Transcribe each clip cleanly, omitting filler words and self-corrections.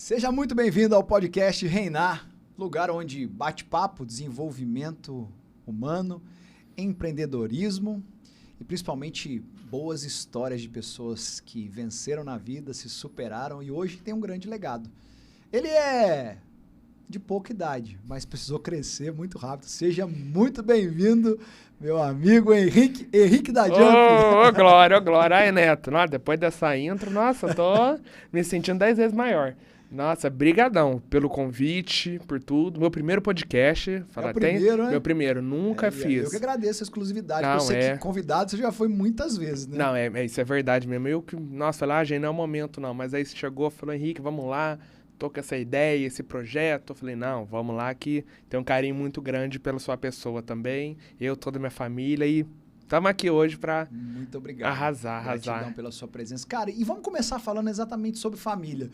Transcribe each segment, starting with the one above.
Seja muito bem-vindo ao podcast Reinar, lugar onde bate-papo, desenvolvimento humano, empreendedorismo e principalmente boas histórias de pessoas que venceram na vida, se superaram e hoje tem um grande legado. Ele é de pouca idade, mas precisou crescer muito rápido. Seja muito bem-vindo, meu amigo Henrique da Jump. Ô, Glória. Ai, Neto, nossa, depois dessa intro, nossa, eu tô me sentindo 10 vezes maior. Nossa, brigadão pelo convite, por tudo. Meu primeiro podcast. É o primeiro, né? Meu primeiro, nunca fiz. Eu que agradeço a exclusividade, Não, porque eu sei que convidado você já foi muitas vezes, né? Não, isso é verdade mesmo. Nossa, falei, gente, não é o momento não. Mas aí você chegou, falou, Henrique, vamos lá. Tô com essa ideia, esse projeto. Eu falei, não, vamos lá que tem um carinho muito grande pela sua pessoa também. Eu, toda a minha família e estamos aqui hoje para Muito obrigado. Arrasar. Gratidão pela sua presença. Cara, e vamos começar falando exatamente sobre família.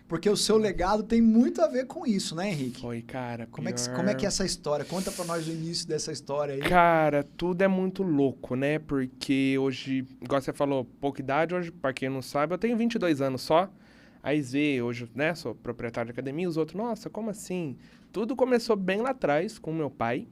Porque o seu legado tem muito a ver com isso, né, Henrique? Foi, cara. Como é que é essa história? Conta pra nós o início dessa história aí. Cara, tudo é muito louco, né? Porque hoje, igual você falou, pouca idade, hoje, pra quem não sabe, eu tenho 22 anos só. Aí vê, hoje, né, sou proprietário de academia, os outros, nossa, como assim? Tudo começou bem lá atrás com meu pai.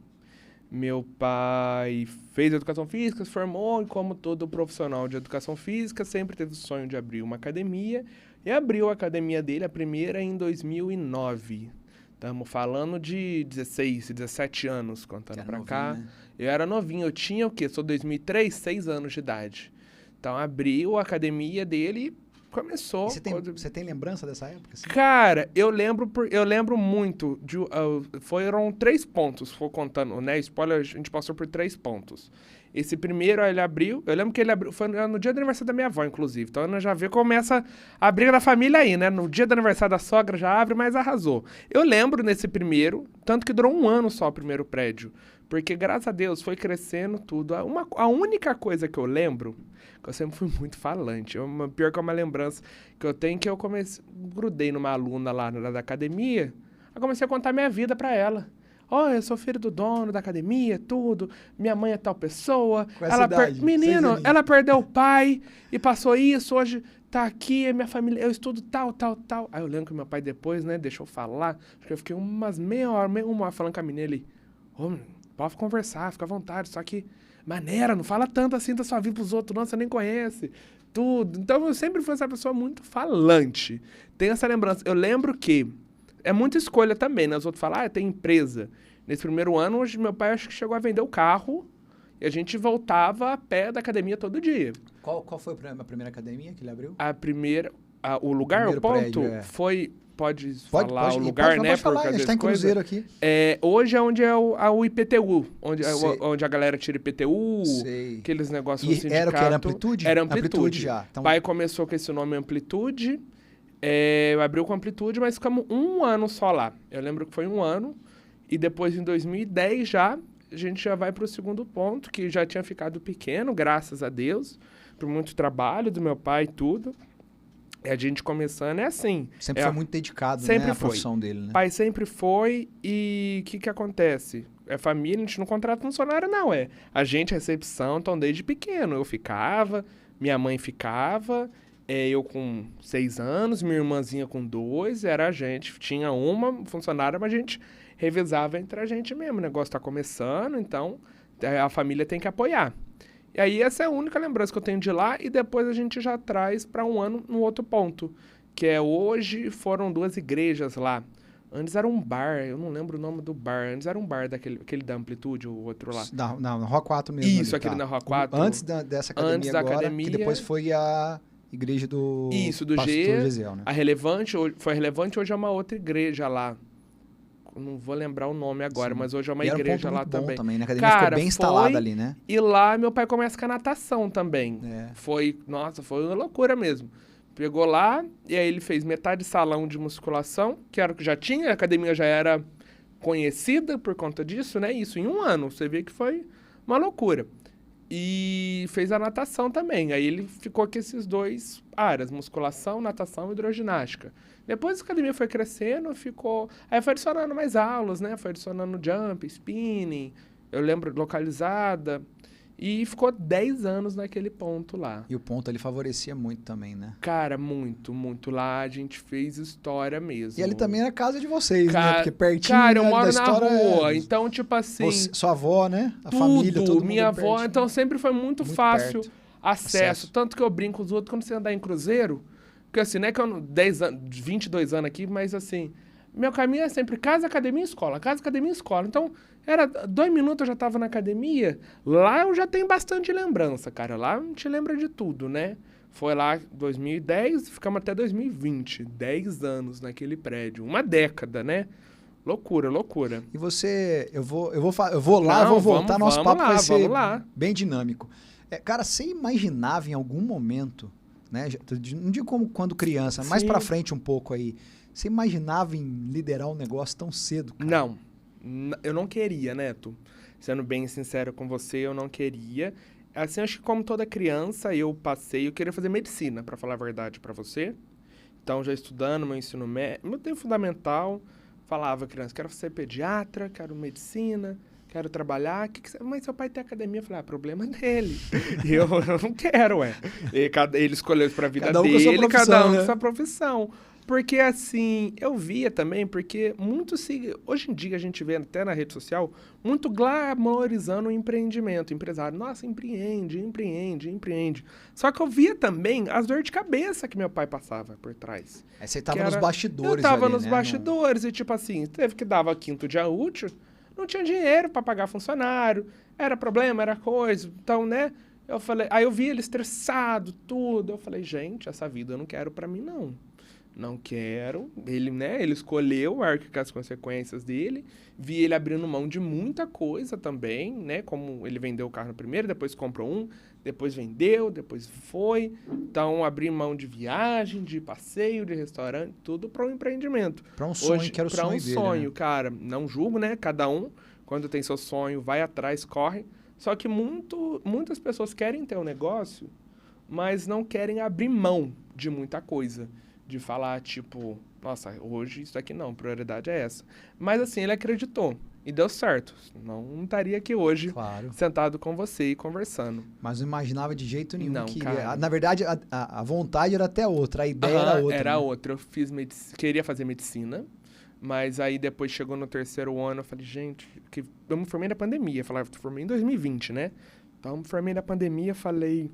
Meu pai fez educação física, se formou e como todo profissional de educação física, sempre teve o sonho de abrir uma academia. E abriu a academia dele, a primeira, em 2009. Estamos falando de 16, 17 anos, contando pra cá. Né? Eu era novinho, eu tinha o quê? Sou 2003, 6 anos de idade. Então abriu a academia dele e começou. E você tem lembrança dessa época? Assim? Cara, eu lembro muito. Foram 3 pontos, for contando, né? Spoiler, a gente passou por 3 pontos. Esse primeiro, ele abriu, eu lembro que ele abriu, foi no dia do aniversário da minha avó, inclusive. Então, eu já vi começa a briga da família aí, né? No dia do aniversário da sogra já abre, mas arrasou. Eu lembro nesse primeiro, tanto que durou 1 ano só o primeiro prédio. Porque, graças a Deus, foi crescendo tudo. A única coisa que eu lembro, que eu sempre fui muito falante, pior que é uma lembrança que eu tenho, que eu grudei numa aluna lá da academia, eu comecei a contar minha vida pra ela. Eu sou filho do dono da academia, tudo. Minha mãe é tal pessoa. Com essa idade? Menino, ela perdeu o pai e passou isso. Hoje tá aqui, minha família, eu estudo tal. Aí eu lembro que meu pai depois, né, deixou eu falar. Acho que eu fiquei meia hora falando com a menina ali. Pode conversar, fica à vontade. Só que, maneira, não fala tanto assim da sua vida pros outros, não, você nem conhece. Tudo. Então eu sempre fui essa pessoa muito falante. Tenho essa lembrança. Eu lembro que é muita escolha também, né? Os outros falam, tem empresa. Nesse primeiro ano, hoje, meu pai acho que chegou a vender o carro e a gente voltava a pé da academia todo dia. Qual foi a primeira academia que ele abriu? A primeira, o lugar, o ponto, prédio, foi... Pode falar o lugar, né? Pode falar, a gente tá em Cruzeiro aqui. Hoje é onde é o IPTU, onde a galera tira IPTU, Sei. Aqueles negócios do sindicato. Era o que? Era Amplitude? Era Amplitude já. Então... Pai começou com esse nome Amplitude, abriu com Amplitude, mas ficamos 1 ano só lá. Eu lembro que foi 1 ano, e depois em 2010 a gente já vai para o segundo ponto, que já tinha ficado pequeno, graças a Deus, por muito trabalho do meu pai e tudo. E a gente começando é assim. Sempre foi muito dedicado, sempre né? A profissão dele, né? Pai sempre foi e o que acontece? É família, a gente não contrata funcionário, não. A gente, a recepção, então desde pequeno. Eu ficava, minha mãe ficava, eu com 6 anos, minha irmãzinha com 2, era a gente. Tinha uma funcionária, mas a gente revezava entre a gente mesmo. O negócio tá começando, então a família tem que apoiar. E aí essa é a única lembrança que eu tenho de lá e depois a gente já traz para 1 ano no outro ponto, que hoje foram 2 igrejas lá. Antes era um bar, eu não lembro o nome do bar, antes era um bar aquele da Amplitude, o outro lá. Não, na Rua 4 mesmo. Isso, ali, aquele na Rua 4. Antes dessa academia antes da agora, academia, que depois foi a igreja do pastor Gesiel, né? A Relevante, foi a Relevante, hoje é uma outra igreja lá. Não vou lembrar o nome agora, mas hoje é uma igreja lá também. Né? A academia ficou bem instalada ali, né? E lá meu pai começa com a natação também. Foi uma loucura mesmo. Pegou lá e aí ele fez metade salão de musculação, que era o que já tinha, a academia já era conhecida por conta disso, né? Isso em 1 ano, você vê que foi uma loucura. E fez a natação também. Aí ele ficou com esses 2 áreas, musculação, natação e hidroginástica. Depois a academia foi crescendo, aí foi adicionando mais aulas, né? Foi adicionando jump, spinning, eu lembro localizada. E ficou 10 anos naquele ponto lá. E o ponto ali favorecia muito também, né? Cara, muito, muito. Lá a gente fez história mesmo. E ali também era a casa de vocês, né? Porque pertinho Cara, eu né, moro da na história rua, é... então, tipo assim... Sua avó, né? A tudo, família, todo mundo minha avó. pertinho. Então, sempre foi muito fácil perto. acesso. Tanto que eu brinco com os outros quando você andar em cruzeiro. Porque assim, não é que eu 10 anos, 22 anos aqui, mas assim... Meu caminho é sempre casa, academia, escola. Casa, academia, escola. Então, era 2 minutos eu já tava na academia. Lá eu já tenho bastante lembrança, cara. Lá a gente lembra de tudo, né? Foi lá em 2010, ficamos até 2020. 10 anos naquele prédio. Uma década, né? Loucura, loucura. E você... Eu vou lá, Não, vou voltar. vamos Nosso papo lá, vai ser vamos lá. bem dinâmico. Cara, você imaginava em algum momento, né? Não digo como quando criança, mais Sim. pra frente um pouco aí. Você imaginava em liderar um negócio tão cedo, cara? Não, eu não queria, Neto. Sendo bem sincero com você, eu não queria. Assim, acho que como toda criança, eu queria fazer medicina, pra falar a verdade pra você. Então, já estudando meu ensino médio, meu tempo fundamental, falava criança, quero ser pediatra, quero medicina, quero trabalhar. Mas seu pai tem academia. Eu falei, problema dele. E eu não quero, ué. Ele escolheu isso pra vida Cada um dele, com a sua profissão, cada um né? com sua profissão. Porque, assim, eu via também, porque hoje em dia a gente vê até na rede social, muito glamorizando o empreendimento, o empresário. Nossa, empreende. Só que eu via também as dores de cabeça que meu pai passava por trás. Aí você tava nos bastidores Eu tava ali, nos né? bastidores e, tipo assim, teve que dava quinto dia útil, não tinha dinheiro pra pagar funcionário, era problema, era coisa. Então, né, eu falei, aí eu vi ele estressado, tudo. Eu falei, gente, essa vida eu não quero pra mim, não. Não quero. Ele, né, ele escolheu arcar as consequências dele. Vi ele abrindo mão de muita coisa também, né? Como ele vendeu o carro no primeiro, depois comprou um, depois vendeu, depois foi. Então, abri mão de viagem, de passeio, de restaurante, tudo para um empreendimento. Pra um sonho, que era o pra sonho um dele, sonho, né? cara. Não julgo, né? Cada um, quando tem seu sonho, vai atrás, corre. Só que muitas pessoas querem ter um negócio, mas não querem abrir mão de muita coisa. De falar, tipo, nossa, hoje isso aqui não, prioridade é essa. Mas assim, ele acreditou e deu certo. Não estaria aqui hoje, Claro. sentado com você e conversando. Mas não imaginava de jeito nenhum Não, que... cara. Na verdade, a vontade era até outra, a ideia era outra. Era né? outra. Eu queria fazer medicina, mas aí depois chegou no 3º ano, eu falei, gente, que eu me formei na pandemia. Eu falava, formei em 2020, né? Então, eu me formei na pandemia, falei,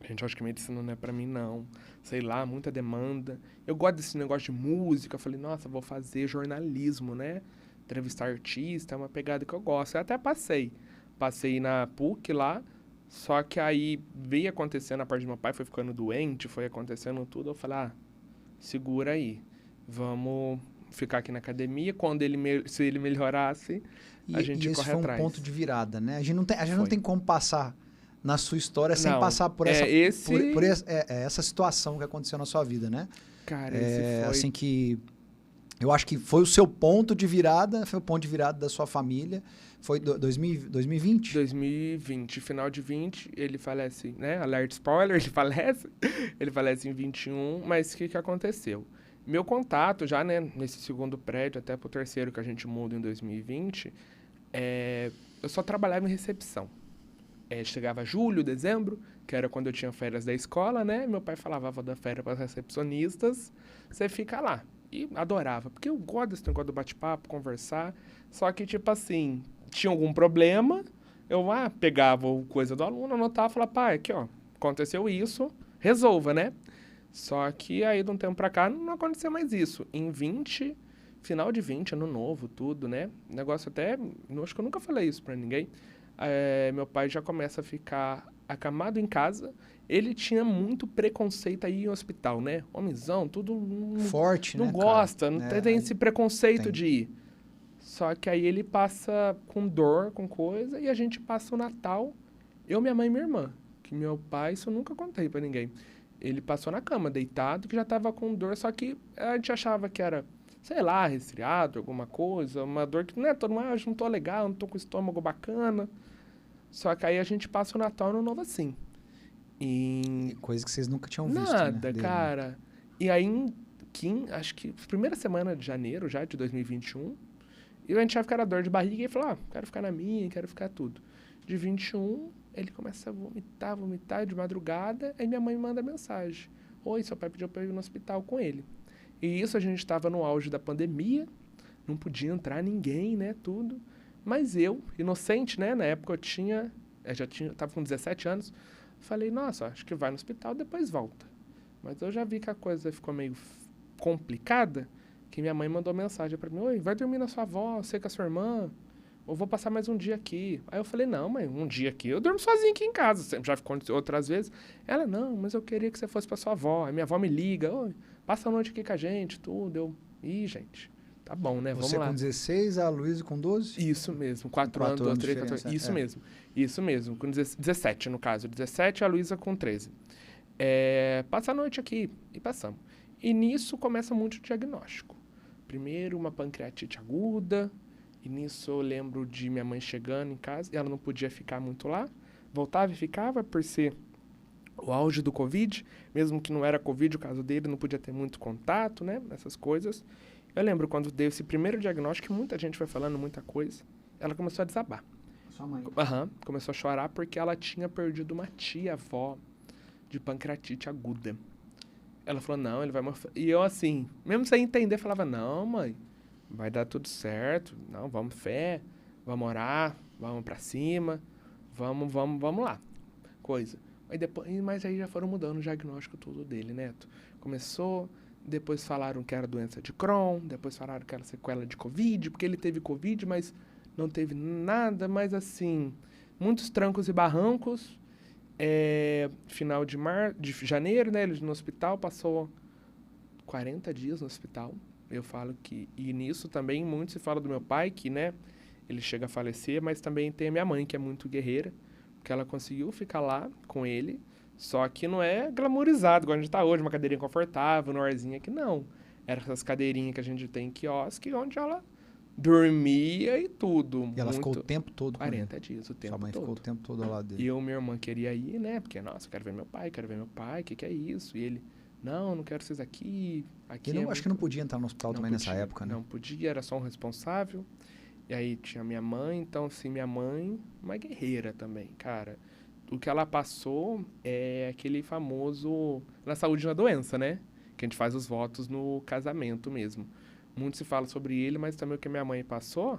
gente, acho que medicina não é pra mim, não. Sei lá, muita demanda. Eu gosto desse negócio de música. Eu falei, nossa, vou fazer jornalismo, né? Entrevistar artista, é uma pegada que eu gosto. Eu até passei. Passei na PUC lá, só que aí veio acontecendo, a parte do meu pai foi ficando doente, foi acontecendo tudo. Eu falei, segura aí. Vamos ficar aqui na academia. Se ele melhorasse, a gente esse corre foi atrás. um ponto de virada, né? A gente não tem como passar na sua história sem Não, passar por essa, esse... por essa situação que aconteceu na sua vida, né? Cara, esse foi... Assim que eu acho que foi o seu ponto de virada, foi o ponto de virada da sua família. Foi 2020? 2020, final de 20, ele falece, né? Alert spoiler, ele falece em 21, mas o que aconteceu? Meu contato já, né, nesse segundo prédio, até pro 3º que a gente muda em 2020, eu só trabalhava em recepção. Chegava julho, dezembro, que era quando eu tinha férias da escola, né? Meu pai falava, vou dar férias para as recepcionistas, você fica lá. E adorava, porque eu gosto desse negócio do bate-papo, conversar. Só que, tipo assim, tinha algum problema, eu pegava o coisa do aluno, anotava e falava, pai, aqui, ó, aconteceu isso, resolva, né? Só que aí, de um tempo pra cá, não aconteceu mais isso. Em 20, final de 20, ano novo, tudo, né? Negócio até, acho que eu nunca falei isso pra ninguém. Meu pai já começa a ficar acamado em casa. Ele tinha muito preconceito aí em hospital, né? Homenzão, tudo... Forte, não né, gosta, cara? não tem esse preconceito tem. de ir. Só que aí ele passa com dor, com coisa, e a gente passa o Natal, eu, minha mãe e minha irmã. Que meu pai, isso eu nunca contei pra ninguém. Ele passou na cama, deitado, que já tava com dor, só que a gente achava que era... sei lá, resfriado, alguma coisa, uma dor que não é todo mundo, eu não tô legal, não tô com o estômago bacana. Só que aí a gente passa o Natal e o Ano Novo assim. Coisa que vocês nunca tinham visto, Nada, né, cara. E aí, acho que primeira semana de janeiro já, de 2021, E a gente achava que era dor de barriga e ele falou, quero ficar na minha, quero ficar tudo. De 21, ele começa a vomitar de madrugada, aí minha mãe me manda mensagem. Oi, seu pai pediu pra eu ir no hospital com ele. E isso a gente estava no auge da pandemia, não podia entrar ninguém, né, tudo. Mas eu, inocente, né, na época eu tava com 17 anos, falei, nossa, acho que vai no hospital, depois volta. Mas eu já vi que a coisa ficou meio complicada, que minha mãe mandou mensagem pra mim, oi, vai dormir na sua avó, você com a sua irmã, ou vou passar mais um dia aqui. Aí eu falei, não, mãe, um dia aqui, eu durmo sozinho aqui em casa, sempre já aconteceu outras vezes. Ela, não, mas eu queria que você fosse pra sua avó. Aí minha avó me liga, oi, passa a noite aqui com a gente, tudo. Gente, tá bom, né, vamos Você lá. com 16, a Luísa com 12? Isso mesmo, 4 anos, 4 anos 3, de 14, diferença, isso mesmo, com 17 no caso, 17 a Luísa com 13. Passa a noite aqui, e passamos. E nisso começa muito o diagnóstico. Primeiro uma pancreatite aguda, e nisso eu lembro de minha mãe chegando em casa, e ela não podia ficar muito lá, voltava e ficava por ser o auge do Covid, mesmo que não era Covid, o caso dele não podia ter muito contato, né, essas coisas. Eu lembro quando deu esse primeiro diagnóstico, muita gente foi falando muita coisa, ela começou a desabar. Sua mãe. Começou a chorar porque ela tinha perdido uma tia-avó de pancreatite aguda. Ela falou, não, ele vai morrer. E eu assim, mesmo sem entender, falava, não, mãe, vai dar tudo certo, não, vamos fé, vamos orar, vamos pra cima, vamos lá, coisa. Mas aí já foram mudando o diagnóstico tudo dele, Neto. Começou, depois falaram que era doença de Crohn, depois falaram que era sequela de Covid, porque ele teve Covid, mas não teve nada, mas assim, muitos trancos e barrancos. Final de janeiro, né, ele no hospital, passou 40 dias no hospital. Eu falo que, e nisso também muito se fala do meu pai, que, né, ele chega a falecer, mas também tem a minha mãe, que é muito guerreira, porque ela conseguiu ficar lá com ele, só que não é glamourizado, igual a gente tá hoje, uma cadeirinha confortável, no arzinho aqui, não. Era essas cadeirinhas que a gente tem em quiosque, onde ela dormia e tudo. E ela ficou o tempo todo 40 dias, o tempo todo. Sua mãe ficou o tempo todo ao lado dele. E eu e minha irmã queria ir, né? Porque, nossa, eu quero ver meu pai, o que é isso? E ele, não quero vocês aqui. E não, acho que não podia entrar no hospital também nessa época, né? Não podia, era só um responsável. E aí tinha minha mãe, então, assim, minha mãe, uma guerreira também, cara. O que ela passou é aquele famoso, na saúde na doença, né? Que a gente faz os votos no casamento mesmo. Muito se fala sobre ele, mas também o que minha mãe passou,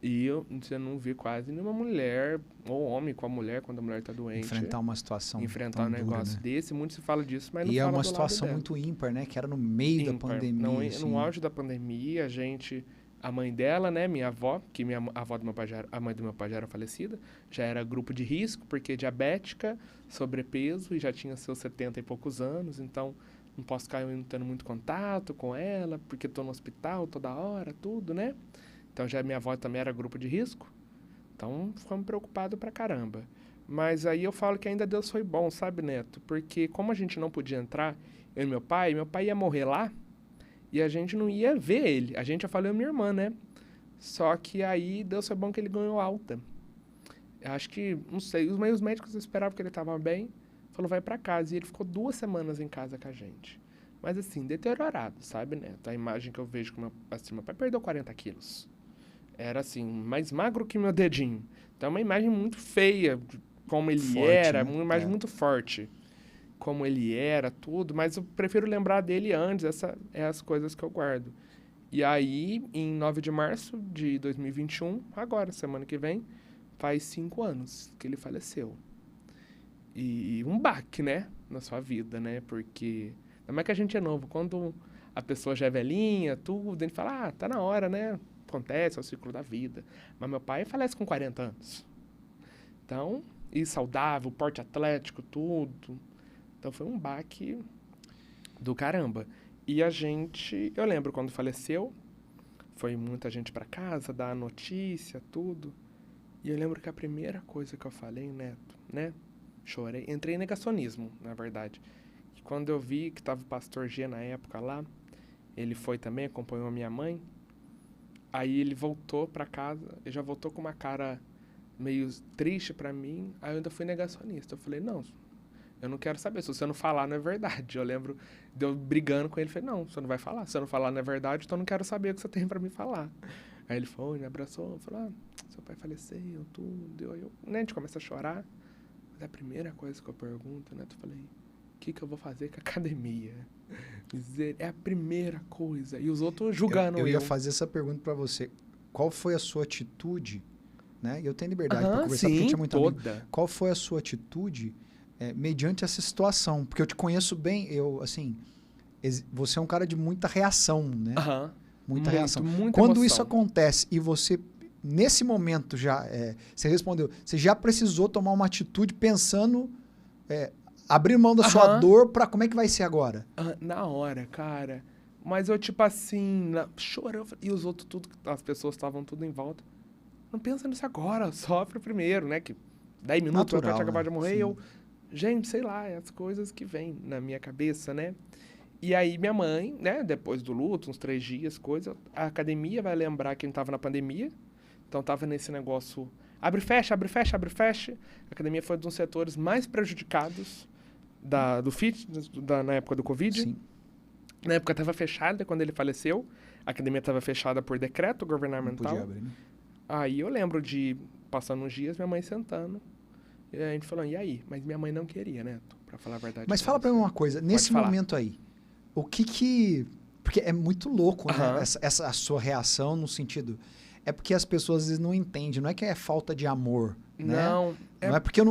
e você não vê quase nenhuma mulher, ou homem com a mulher, quando a mulher tá doente. Enfrentar uma situação Enfrentar um dura, negócio né? desse, muito se fala disso, mas não E fala é uma do situação lado muito ímpar, né? Que era no meio da pandemia. Não, assim. no auge da pandemia, a mãe dela, né, minha avó, que a avó do meu pai a mãe do meu pai já era falecida, já era grupo de risco, porque diabética, sobrepeso, e já tinha seus 70 e poucos anos, então não posso ficar tendo muito contato com ela, porque estou no hospital toda hora, tudo, né? Então já minha avó também era grupo de risco, então ficamos preocupados pra caramba. Mas aí eu falo que ainda Deus foi bom, sabe, Neto? Porque como a gente não podia entrar, eu e meu pai ia morrer lá, e a gente não ia ver ele. A gente já falou, minha irmã, né? Só que aí Deus foi bom que ele ganhou alta. Eu acho que, não sei, os médicos esperavam que ele estava bem. Falou, vai pra casa. E ele ficou 2 semanas em casa com a gente. Mas assim, deteriorado, sabe, Neto? A imagem que eu vejo com meu pai perdeu 40 quilos. Era assim, mais magro que meu dedinho. Então é uma imagem muito feia, como ele Forte, era, né? uma imagem muito forte. Como ele era, tudo, mas eu prefiro lembrar dele antes, essa é as coisas que eu guardo. E aí, em 9 de março de 2021, agora, semana que vem, faz 5 anos que ele faleceu. E um baque, né, na sua vida, né, porque, não é que a gente é novo, quando a pessoa já é velhinha, tudo, ele fala, tá na hora, né, acontece, é o ciclo da vida. Mas meu pai falece com 40 anos. Então, e saudável, porte atlético, tudo. Então foi um baque do caramba. E eu lembro quando faleceu, foi muita gente pra casa, dar a notícia, tudo. E eu lembro que a primeira coisa que eu falei, Neto, né? Chorei, entrei em negacionismo, na verdade. E quando eu vi que tava o pastor G na época lá, ele foi também, acompanhou a minha mãe. Aí ele voltou pra casa, ele já voltou com uma cara meio triste pra mim. Aí eu ainda fui negacionista. Eu falei, não, eu não quero saber. Se você não falar, não é verdade. Eu lembro de eu brigando com ele. Falei, não, você não vai falar. Se você não falar, não é verdade, então eu não quero saber o que você tem pra me falar. Aí ele foi, me abraçou, falou, seu pai faleceu, tudo. Aí né, a gente começa a chorar. Mas a primeira coisa que eu pergunto, né, eu falei, o que eu vou fazer com a academia? É a primeira coisa. E os outros julgando eu ia fazer essa pergunta pra você. Qual foi a sua atitude, né? Eu tenho liberdade pra conversar, porque a gente é muito amigo. Qual foi a sua atitude mediante essa situação? Porque eu te conheço bem, você é um cara de muita reação, né? Muita reação. Quando emoção. isso acontece e você, nesse momento já, você respondeu, você já precisou tomar uma atitude pensando, abrir mão da sua dor pra como é que vai ser agora? Na hora, cara. Mas eu, tipo assim, chorando. E os outros, as pessoas estavam tudo em volta. Não pensa nisso agora, sofre primeiro, né? Que 10 minutos meu pai tinha acabado de morrer e eu... Gente, sei lá, é as coisas que vêm na minha cabeça, né? E aí minha mãe, né, depois do luto, uns 3 dias, coisa, a academia vai lembrar quem tava na pandemia. Então tava nesse negócio, abre e fecha, abre e fecha, abre e fecha. A academia foi um dos setores mais prejudicados do fitness na época do Covid. Sim. Na época estava fechada quando ele faleceu. A academia estava fechada por decreto governamental. Não podia abrir, né? Aí eu lembro de, passando uns dias, minha mãe sentando. E a gente falando, e aí? Mas minha mãe não queria, né? Pra falar a verdade. Mas fala pra mim uma coisa, nesse momento aí, o que... Porque é muito louco, né? Essa a sua reação no sentido... É porque as pessoas às vezes não entendem, não é que é falta de amor, né? Não. Não é porque eu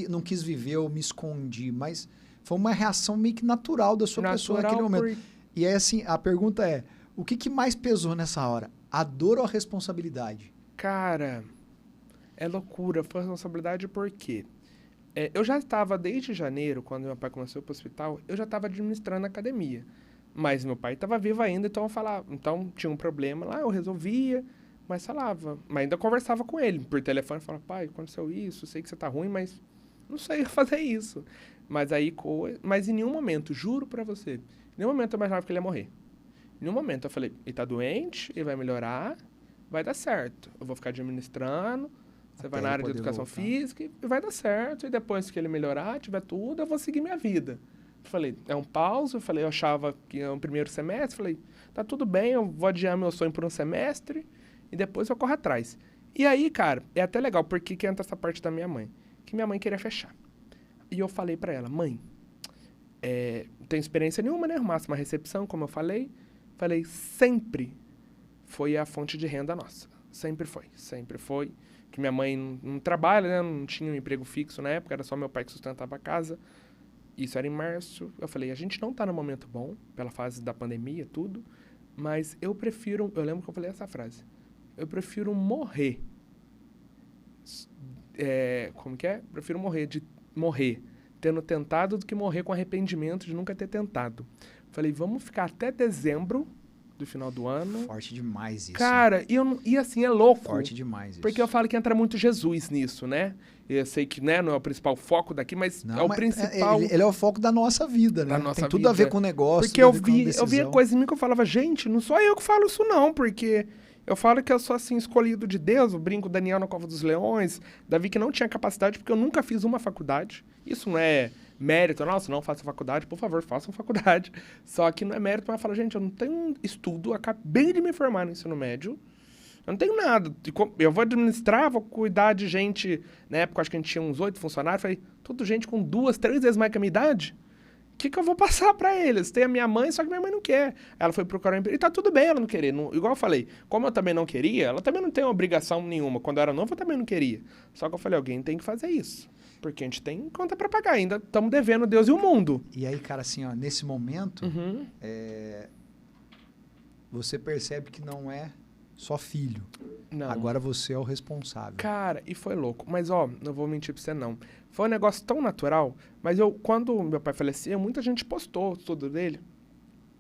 não quis viver, eu me escondi, mas foi uma reação meio que natural da sua pessoa naquele momento. E aí, assim, a pergunta é, o que mais pesou nessa hora? A dor ou a responsabilidade? Cara, é loucura, foi responsabilidade porque eu já estava desde janeiro, quando meu pai começou para o hospital, eu já estava administrando a academia. Mas meu pai estava vivo ainda, então eu falava, então tinha um problema lá, eu resolvia, mas falava, mas ainda conversava com ele por telefone, falava, pai, aconteceu isso, sei que você tá ruim, mas não sei fazer isso. Mas aí, mas em nenhum momento, juro pra você, em nenhum momento eu imaginava que ele ia morrer. Em nenhum momento eu falei, ele tá doente, ele vai melhorar, vai dar certo. Eu vou ficar administrando, você vai na área de educação física e vai dar certo. E depois que ele melhorar, tiver tudo, eu vou seguir minha vida. Eu falei, é um pause. Eu achava que é um primeiro semestre. Falei, tá tudo bem, eu vou adiar meu sonho por um semestre e depois eu corro atrás. E aí, cara, é até legal, porque que entra essa parte da minha mãe. Que minha mãe queria fechar. E eu falei pra ela, mãe, não tenho experiência nenhuma, né? Arrumasse uma recepção, como eu falei. Falei, sempre foi a fonte de renda nossa. Sempre foi. Que minha mãe não trabalha, né? Não tinha um emprego fixo na época, era só meu pai que sustentava a casa. Isso era em março. Eu falei, a gente não tá no momento bom, pela fase da pandemia, tudo, mas eu lembro que eu falei essa frase, eu prefiro morrer. Como que é? Prefiro morrer tendo tentado do que morrer com arrependimento de nunca ter tentado. Falei, vamos ficar até dezembro do final do ano. Forte demais isso. Cara, e assim, é louco. Forte demais isso. Porque eu falo que entra muito Jesus nisso, né? Eu sei que, né, não é o principal foco daqui, mas o principal... Ele é o foco da nossa vida, né? Tem tudo a ver com o negócio. Porque eu via coisa em mim que eu falava, gente, não sou eu que falo isso não, porque eu falo que eu sou, assim, escolhido de Deus, eu brinco Daniel na Cova dos Leões, Davi que não tinha capacidade, porque eu nunca fiz uma faculdade. Isso não é mérito, nossa, não faça faculdade, por favor, façam faculdade. Só que não é mérito, mas eu falo, gente, eu não tenho estudo, acabei de me formar no ensino médio, eu não tenho nada. Eu vou administrar, vou cuidar de gente... Na época, acho que a gente tinha uns 8 funcionários. Falei, tudo gente com 2, 3 vezes mais que a minha idade. O que eu vou passar pra eles? Tem a minha mãe, só que minha mãe não quer. Ela foi procurar um emprego. E tá tudo bem ela não querer. Igual eu falei, como eu também não queria, ela também não tem obrigação nenhuma. Quando eu era novo, eu também não queria. Só que eu falei, alguém tem que fazer isso. Porque a gente tem conta pra pagar. Ainda estamos devendo Deus e o mundo. E aí, cara, assim, ó, nesse momento, você percebe que não é só filho. Não. Agora você é o responsável. Cara, e foi louco. Mas, ó, não vou mentir pra você, não. Foi um negócio tão natural. Mas quando meu pai faleceu, muita gente postou tudo dele.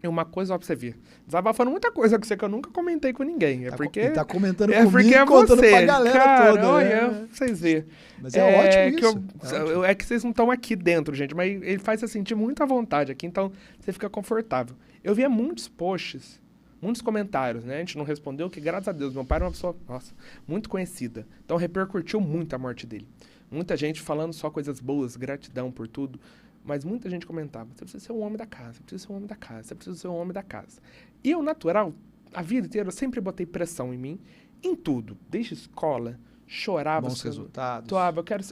E uma coisa, ó, pra você ver. Desabafando muita coisa com você que eu nunca comentei com ninguém. Ele tá comentando comigo porque e contando você, pra galera cara, toda. Olha, pra vocês verem. Mas é ótimo isso. É que vocês não estão aqui dentro, gente. Mas ele faz você sentir muito à vontade aqui. Então, você fica confortável. Eu via muitos posts, muitos comentários, né? A gente não respondeu, que graças a Deus, meu pai era uma pessoa, nossa, muito conhecida. Então repercutiu muito a morte dele. Muita gente falando só coisas boas, gratidão por tudo. Mas muita gente comentava, você precisa ser um homem da casa, você precisa ser um homem da casa, você precisa ser um homem da casa. E eu, natural, a vida inteira, eu sempre botei pressão em mim em tudo. Desde escola, chorava. Bons resultados. Toava, eu quero...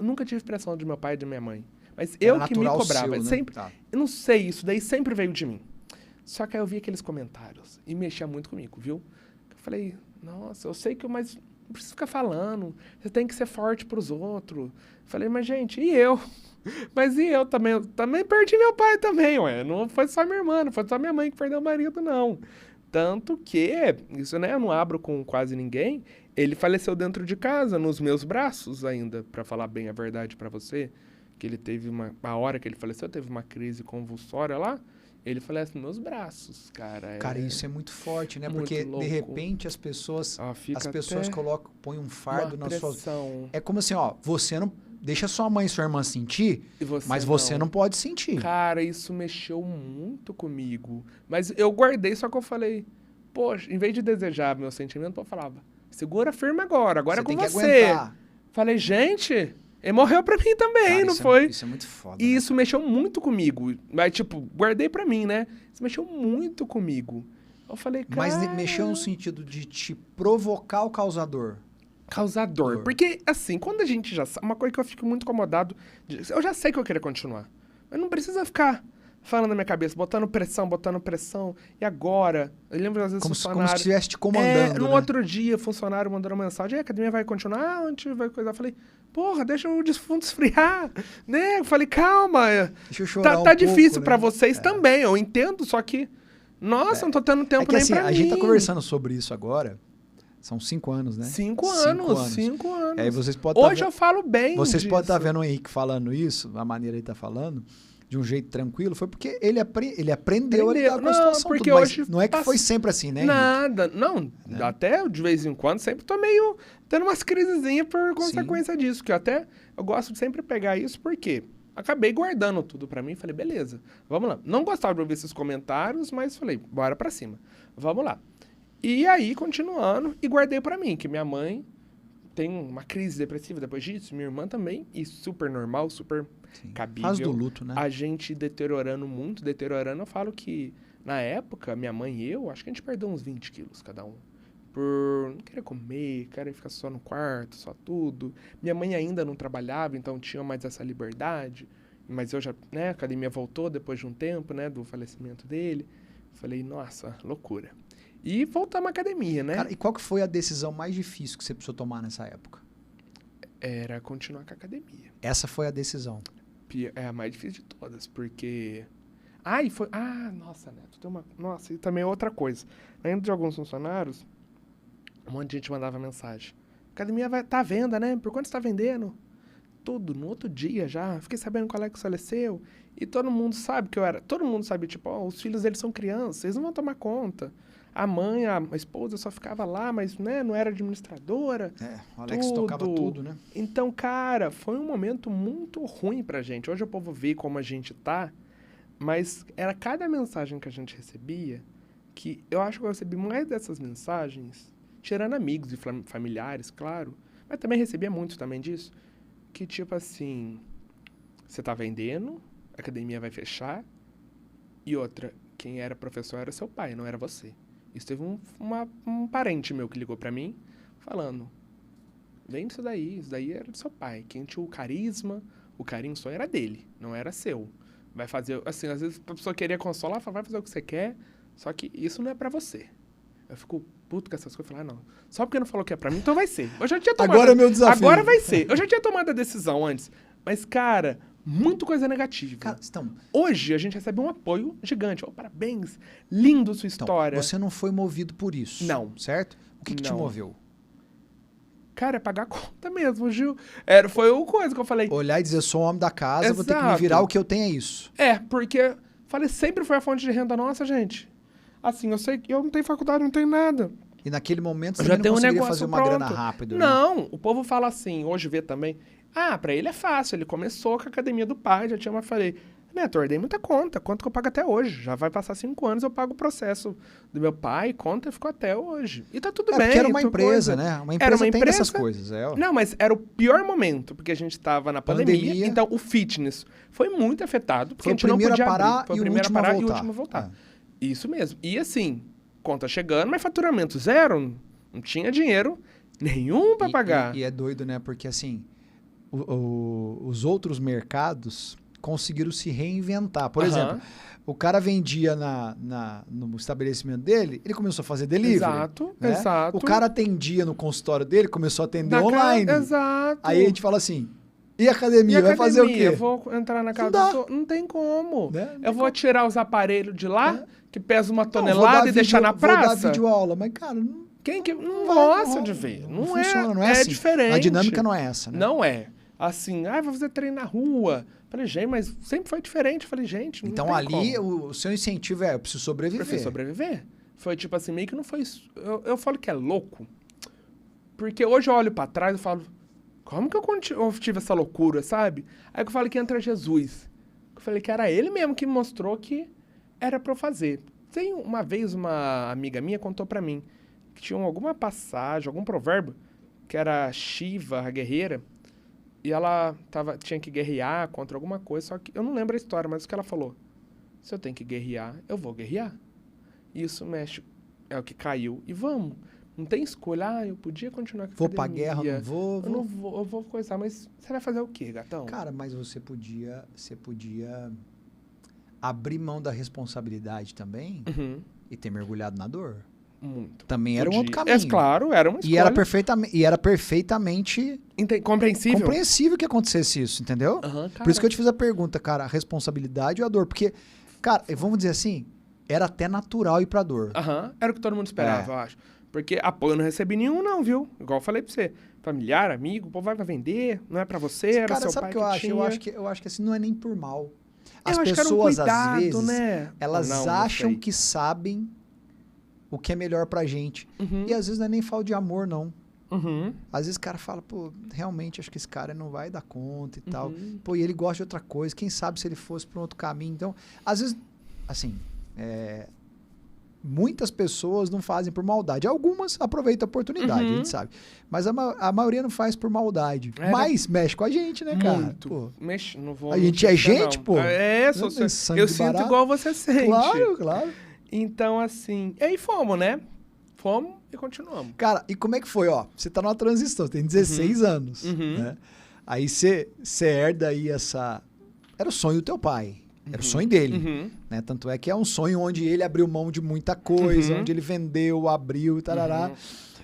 nunca tive pressão de meu pai e de minha mãe. Mas Era eu que me natural cobrava. seu, né? Sempre, Tá. eu não sei, isso daí sempre veio de mim. Só que aí eu vi aqueles comentários e mexia muito comigo, viu? Eu falei, nossa, eu sei que... Mas não precisa ficar falando. Você tem que ser forte pros outros. Eu falei, mas gente, e eu? Mas e eu também? Eu também perdi meu pai também, ué. Não foi só minha irmã, não foi só minha mãe que perdeu o marido, não. Tanto que, isso, né, eu não abro com quase ninguém, ele faleceu dentro de casa, nos meus braços ainda, pra falar bem a verdade pra você, que ele teve a hora que ele faleceu, teve uma crise convulsória lá, ele falece nos meus braços, cara. Cara, isso é muito forte, né? muito Porque, louco. de repente, as pessoas Fica põem um fardo na sua... pressão. É como assim, ó, você não... Deixa sua mãe e sua irmã sentir, mas você não pode sentir. Cara, isso mexeu muito comigo. Mas eu guardei, só que eu falei, poxa, em vez de desejar meu sentimento, eu falava, segura firme agora é com tem que você. aguentar. Falei, gente, ele morreu pra mim também, Cara, não foi? Isso é muito foda. E né? isso mexeu muito comigo. Mas, tipo, guardei pra mim, né? Isso mexeu muito comigo. Eu falei, cara... Mas mexeu no sentido de te provocar o causador. Causador. Porque, assim, quando a gente já sabe... Uma coisa que eu fico muito incomodado... Eu já sei que eu queria continuar. Mas não precisa ficar falando na minha cabeça, botando pressão. E agora? Eu lembro, às vezes, Como funcionário... se estivesse te comandando, No né? outro dia, funcionário mandou uma mensagem, a academia vai continuar? Ah, a gente vai coisar. Eu falei, porra, deixa o defunto esfriar, né? Eu falei, calma. Deixa eu chorar Tá um difícil pouco, pra né? vocês também, eu entendo, só que... Nossa, não tô tendo tempo É que nem assim, pra mim. a gente tá conversando sobre isso agora, são 5 anos, né? 5 anos. 5 anos. Aí vocês podem Hoje eu falo bem Vocês disso. podem estar vendo o Henrique falando isso, a maneira que ele tá falando, de um jeito tranquilo, foi porque ele aprendeu a lidar com a situação. Porque tudo, mas hoje não é que foi sempre assim, né, Henrique? Nada, não. Até de vez em quando, sempre tô meio tendo umas crisezinhas por consequência disso. Que eu gosto de sempre pegar isso, porque acabei guardando tudo pra mim e falei, beleza, vamos lá. Não gostava de ouvir esses comentários, mas falei, bora pra cima. Vamos lá. E aí, continuando, e guardei pra mim, que minha mãe tem uma crise depressiva depois disso, minha irmã também, e super normal, super cabível. Fase do luto, né? A gente deteriorando, eu falo que, na época, minha mãe e eu, acho que a gente perdeu uns 20 quilos cada um. Por não querer comer, querer ficar só no quarto, só tudo. Minha mãe ainda não trabalhava, então tinha mais essa liberdade. Mas eu já, né, a academia voltou depois de um tempo, né, do falecimento dele. Falei, nossa, loucura. E voltamos à academia, né? Cara, e qual que foi a decisão mais difícil que você precisou tomar nessa época? Era continuar com a academia. Essa foi a decisão. É a mais difícil de todas, porque... nossa, Neto, tem uma... Nossa, e também é outra coisa. Dentro de alguns funcionários, um monte de gente mandava mensagem. Academia tá à venda, né? Por quanto você tá vendendo? Tudo, no outro dia já. Fiquei sabendo qual é que faleceu. E todo mundo sabe que eu era... Todo mundo sabe, tipo, os filhos deles são crianças, eles não vão tomar conta. A mãe, a esposa só ficava lá, mas né, não era administradora. O Alex tocava tudo, né? Então, cara, foi um momento muito ruim pra gente. Hoje o povo vê como a gente tá, mas era cada mensagem que a gente recebia, que eu acho que eu recebi mais dessas mensagens, tirando amigos e familiares, claro, mas também recebia muito também disso, que tipo assim, você tá vendendo, a academia vai fechar, e outra, quem era professor era seu pai, não era você. Isso teve um parente meu que ligou pra mim, falando, vende isso daí era do seu pai. Quem tinha o carisma, o carinho só era dele, não era seu. Vai fazer, assim, às vezes a pessoa queria consolar, fala, vai fazer o que você quer, só que isso não é pra você. Eu fico puto com essas coisas, eu falo, não, só porque não falou que é pra mim, então vai ser. Eu já tinha tomado, Agora é meu desafio. Agora vai ser. Eu já tinha tomado a decisão antes, mas, cara... Muito coisa negativa. Cara, então, hoje a gente recebe um apoio gigante. Oh, parabéns, lindo sua história. Então, você não foi movido por isso. Não. Certo? O que te moveu? Cara, é pagar a conta mesmo, Gil. Foi uma coisa que eu falei. Olhar e dizer, sou o homem da casa, Exato. vou ter que me virar, o que eu tenho é isso. Porque, falei, sempre foi a fonte de renda nossa, gente. Assim, eu sei que eu não tenho faculdade, não tenho nada. E naquele momento você já não conseguiria fazer uma grana rápido, Não, né? O povo fala assim, hoje vê também... pra ele é fácil, ele começou com a academia do pai, já tinha uma... Falei, Neto, eu dei muita conta, quanto que eu pago até hoje? Já vai passar 5 anos, eu pago o processo do meu pai, conta ficou até hoje. E tá tudo bem. Porque era uma empresa, né? Uma empresa tem dessas coisas. Não, mas era o pior momento, porque a gente tava na pandemia, então o fitness foi muito afetado, porque a gente não podia abrir. Foi o primeiro a parar e o último a voltar. Isso mesmo. E assim, conta chegando, mas faturamento zero, Não tinha dinheiro nenhum pra pagar. E é doido, né? Porque assim, os outros mercados conseguiram se reinventar. Por exemplo, o cara vendia no estabelecimento dele, ele começou a fazer delivery. Exato, né? exato. O cara atendia no consultório dele, começou a atender online. Exato. Aí a gente fala assim, e academia? Vai fazer o quê? Eu vou entrar na casa do... Não tem como. Né? Eu vou tirar os aparelhos de lá, que pesa uma tonelada, e deixar na praça. Vou dar videoaula, mas cara... Quem que não gosta de ver? Não funciona, não é é assim. diferente. A dinâmica não é essa, né? Não é. Assim, vou fazer treino na rua. Falei, gente, mas sempre foi diferente. Falei, gente, não então tem ali como. O seu incentivo eu preciso sobreviver. Prefiro sobreviver. Foi tipo assim, meio que não foi... Eu falo que é louco. Porque hoje eu olho pra trás e falo, como que eu tive essa loucura, sabe? Aí eu falo que entra Jesus. Eu falei que era ele mesmo que me mostrou que era pra eu fazer. Tem uma vez uma amiga minha contou pra mim que tinha alguma passagem, algum provérbio, que era Shiva, a guerreira, e ela tinha que guerrear contra alguma coisa, só que eu não lembro a história, mas o que ela falou, se eu tenho que guerrear, eu vou guerrear. Isso mexe, é o que caiu, e vamos. Não tem escolha, eu podia continuar com a Vou academia. pra guerra, não vou. Eu não vou, eu vou coisar, mas você vai fazer o quê, gatão? Cara, mas você podia abrir mão da responsabilidade também e ter mergulhado na dor. Muito. Também era um outro caminho. Claro, era uma escolha. E era perfeitamente compreensível que acontecesse isso, entendeu? Por isso que eu te fiz a pergunta, cara, a responsabilidade ou a dor? Porque, cara, vamos dizer assim, era até natural ir pra dor. Era o que todo mundo esperava, eu acho. Porque apoio eu não recebi nenhum, não, viu? Igual eu falei pra você. Familiar, amigo, o povo vai vender, não é pra você, era seu pai que tinha. Eu acho que assim, não é nem por mal. As eu acho pessoas, que era um cuidado, às vezes, né? elas acham que sabem o que é melhor pra gente. E às vezes não é nem falta de amor, não. Às vezes o cara fala, pô, realmente acho que esse cara não vai dar conta e tal. Pô, e ele gosta de outra coisa. Quem sabe se ele fosse pra um outro caminho. Então, às vezes, assim, muitas pessoas não fazem por maldade. Algumas aproveitam a oportunidade, a gente sabe. Mas a maioria não faz por maldade. Mas mexe com a gente, né, cara? Muito. Pô, mexe, não vou... a gente é gente, pô. Eu sinto igual você sente. Claro, claro. Então, assim... E aí fomos, né? Fomos e continuamos. Cara, e como é que foi, ó? Você tá numa transição, tem 16 anos, né? Aí você herda aí essa... Era o sonho do teu pai. Era o sonho dele, né? Tanto é que é um sonho onde ele abriu mão de muita coisa, onde ele vendeu, abriu, tarará.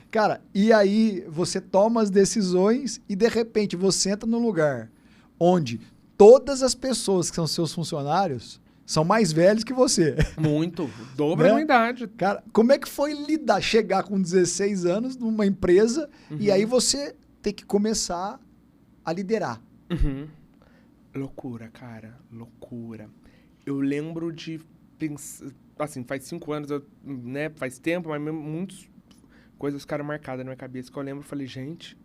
Cara, e aí você toma as decisões e de repente você entra num lugar onde todas as pessoas que são seus funcionários são mais velhos que você. Muito. Dobra a idade. Cara, como é que foi chegar com 16 anos numa empresa e aí você ter que começar a liderar? Loucura, cara. Loucura. Eu lembro de pensar... Assim, faz 5 anos, né? Faz tempo, mas muitas coisas ficaram marcadas na minha cabeça. Que eu lembro e falei, gente,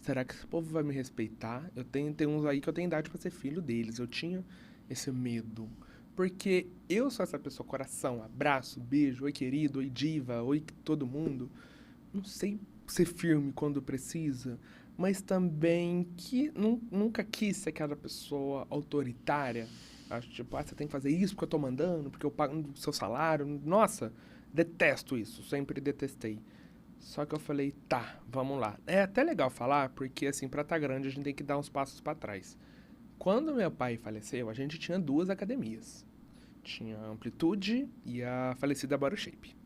será que esse povo vai me respeitar? Tem uns aí que eu tenho idade pra ser filho deles. Eu tinha esse medo. Porque eu sou essa pessoa, coração, abraço, beijo, oi querido, oi diva, oi todo mundo. Não sei ser firme quando precisa, mas também que nunca quis ser aquela pessoa autoritária. Acho tipo, você tem que fazer isso porque eu tô mandando, porque eu pago o seu salário. Nossa, detesto isso, sempre detestei. Só que eu falei, tá, vamos lá. É até legal falar, porque assim, pra tá grande a gente tem que dar uns passos pra trás. Quando meu pai faleceu, a gente tinha 2 academias. Tinha a Amplitude e a falecida Body Shape.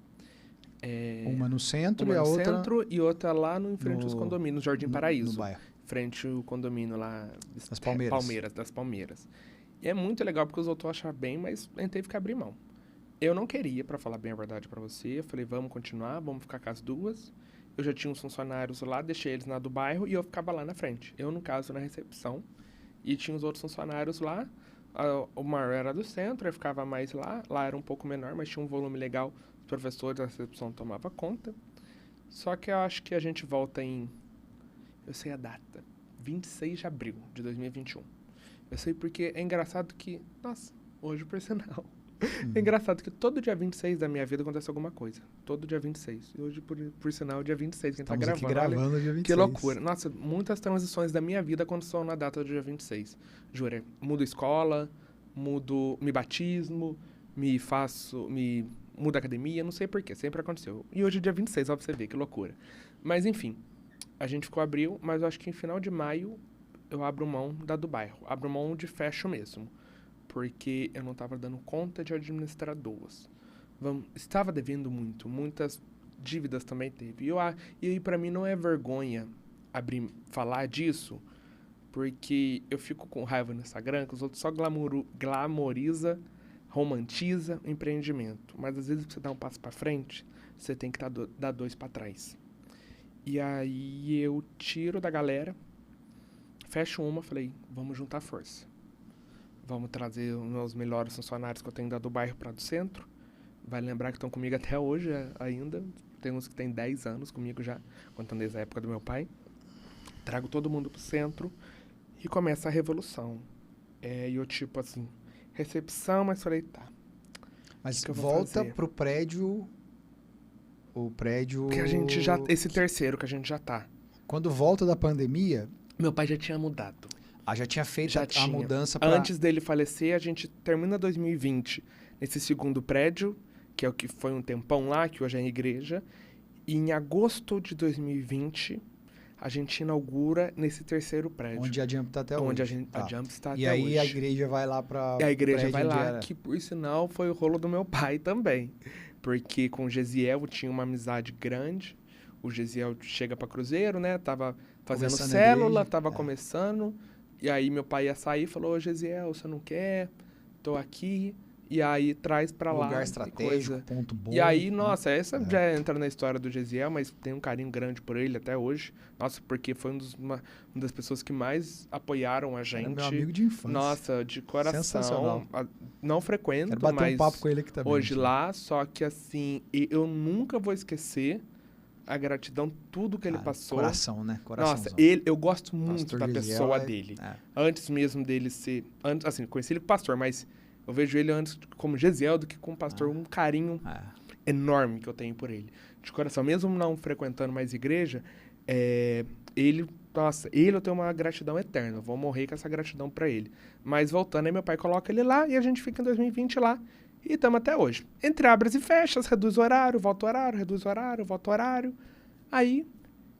Uma no centro uma e a no outra... centro e outra lá em frente aos condomínios, Jardim Paraíso. No bairro. Frente ao condomínio lá... Das Palmeiras. Das Palmeiras. E é muito legal porque os outros acham bem, mas a gente teve que abrir mão. Eu não queria, pra falar bem a verdade pra você. Eu falei, vamos continuar, vamos ficar com as 2. Eu já tinha uns funcionários lá, deixei eles na do bairro e eu ficava lá na frente. Eu, no caso, na recepção. E tinha os outros funcionários lá. O maior era do centro, eu ficava mais lá. Lá era um pouco menor, mas tinha um volume legal. Os professores da recepção tomavam conta. Só que eu acho que a gente volta em... Eu sei a data. 26 de abril de 2021. Eu sei porque é engraçado que... Nossa, hoje por sinal. É engraçado que todo dia 26 da minha vida acontece alguma coisa. Todo dia 26. E hoje, por sinal, dia 26, quem tá gravando. Aqui gravando olha, dia 26. Que loucura. Nossa, muitas transições da minha vida aconteceram na data do dia 26. Juro, mudo escola, me batismo, me muda a academia, não sei porquê, sempre aconteceu. E hoje é dia 26, ó, pra você ver, que loucura. Mas enfim, a gente ficou abril, mas eu acho que em final de maio eu abro mão da do bairro. Abro mão de fecho mesmo. Porque eu não tava dando conta de administrar duas. Estava devendo muito, muitas dívidas também teve. E aí pra mim não é vergonha falar disso, porque eu fico com raiva no Instagram que os outros só glamoriza, romantiza o empreendimento. Mas às vezes pra você dar um passo pra frente, você tem que dar dois pra trás. E aí eu tiro da galera, fecho uma, falei, vamos juntar força. Vamos trazer os meus melhores funcionários que eu tenho do bairro para do centro. Vai lembrar que estão comigo até hoje ainda. Tem uns que têm 10 anos comigo já, contando desde a época do meu pai. Trago todo mundo pro centro e começa a revolução. E eu tipo assim, recepção, mas falei, tá. Mas que volta pro prédio... O prédio... Que a gente já... Esse terceiro que a gente já tá. Quando volta da pandemia... Meu pai já tinha mudado. Já tinha feito a mudança pra... Antes dele falecer, a gente termina 2020 nesse segundo prédio, que é o que foi um tempão lá, que hoje é a igreja. E em agosto de 2020, a gente inaugura nesse terceiro prédio. Onde a Jump está até hoje. Onde a Jump está até hoje. E aí a igreja vai lá para... E a igreja vai lá, que por sinal foi o rolo do meu pai também. Porque com o Gesiel tinha uma amizade grande. O Gesiel chega para Cruzeiro, né? Tava fazendo Começando célula, tava começando. E aí meu pai ia sair e falou, Gesiel, você não quer? Tô aqui. E aí traz pra lá. Lugar estratégico, ponto bom. E aí, nossa, essa já entra na história do Gesiel, mas tem um carinho grande por ele até hoje. Nossa, porque foi uma das pessoas que mais apoiaram a gente. Era meu amigo de infância. Nossa, de coração. Sensacional. Não frequento, Quero bater mas um papo com ele aqui também. Hoje lá, só que assim, eu nunca vou esquecer a gratidão, tudo que ele passou. Coração, né? Nossa, eu gosto muito da pessoa dele. Antes mesmo dele ser... assim, conheci ele como pastor, mas eu vejo ele antes como Gesiel do que como pastor. Um carinho enorme que eu tenho por ele. De coração, mesmo não frequentando mais igreja, ele... Nossa, eu tenho uma gratidão eterna. Eu vou morrer com essa gratidão pra ele. Mas voltando, aí meu pai coloca ele lá e a gente fica em 2020 lá. E estamos até hoje. Entre abras e fechas, reduz o horário, volta o horário, reduz o horário, volta o horário. Aí,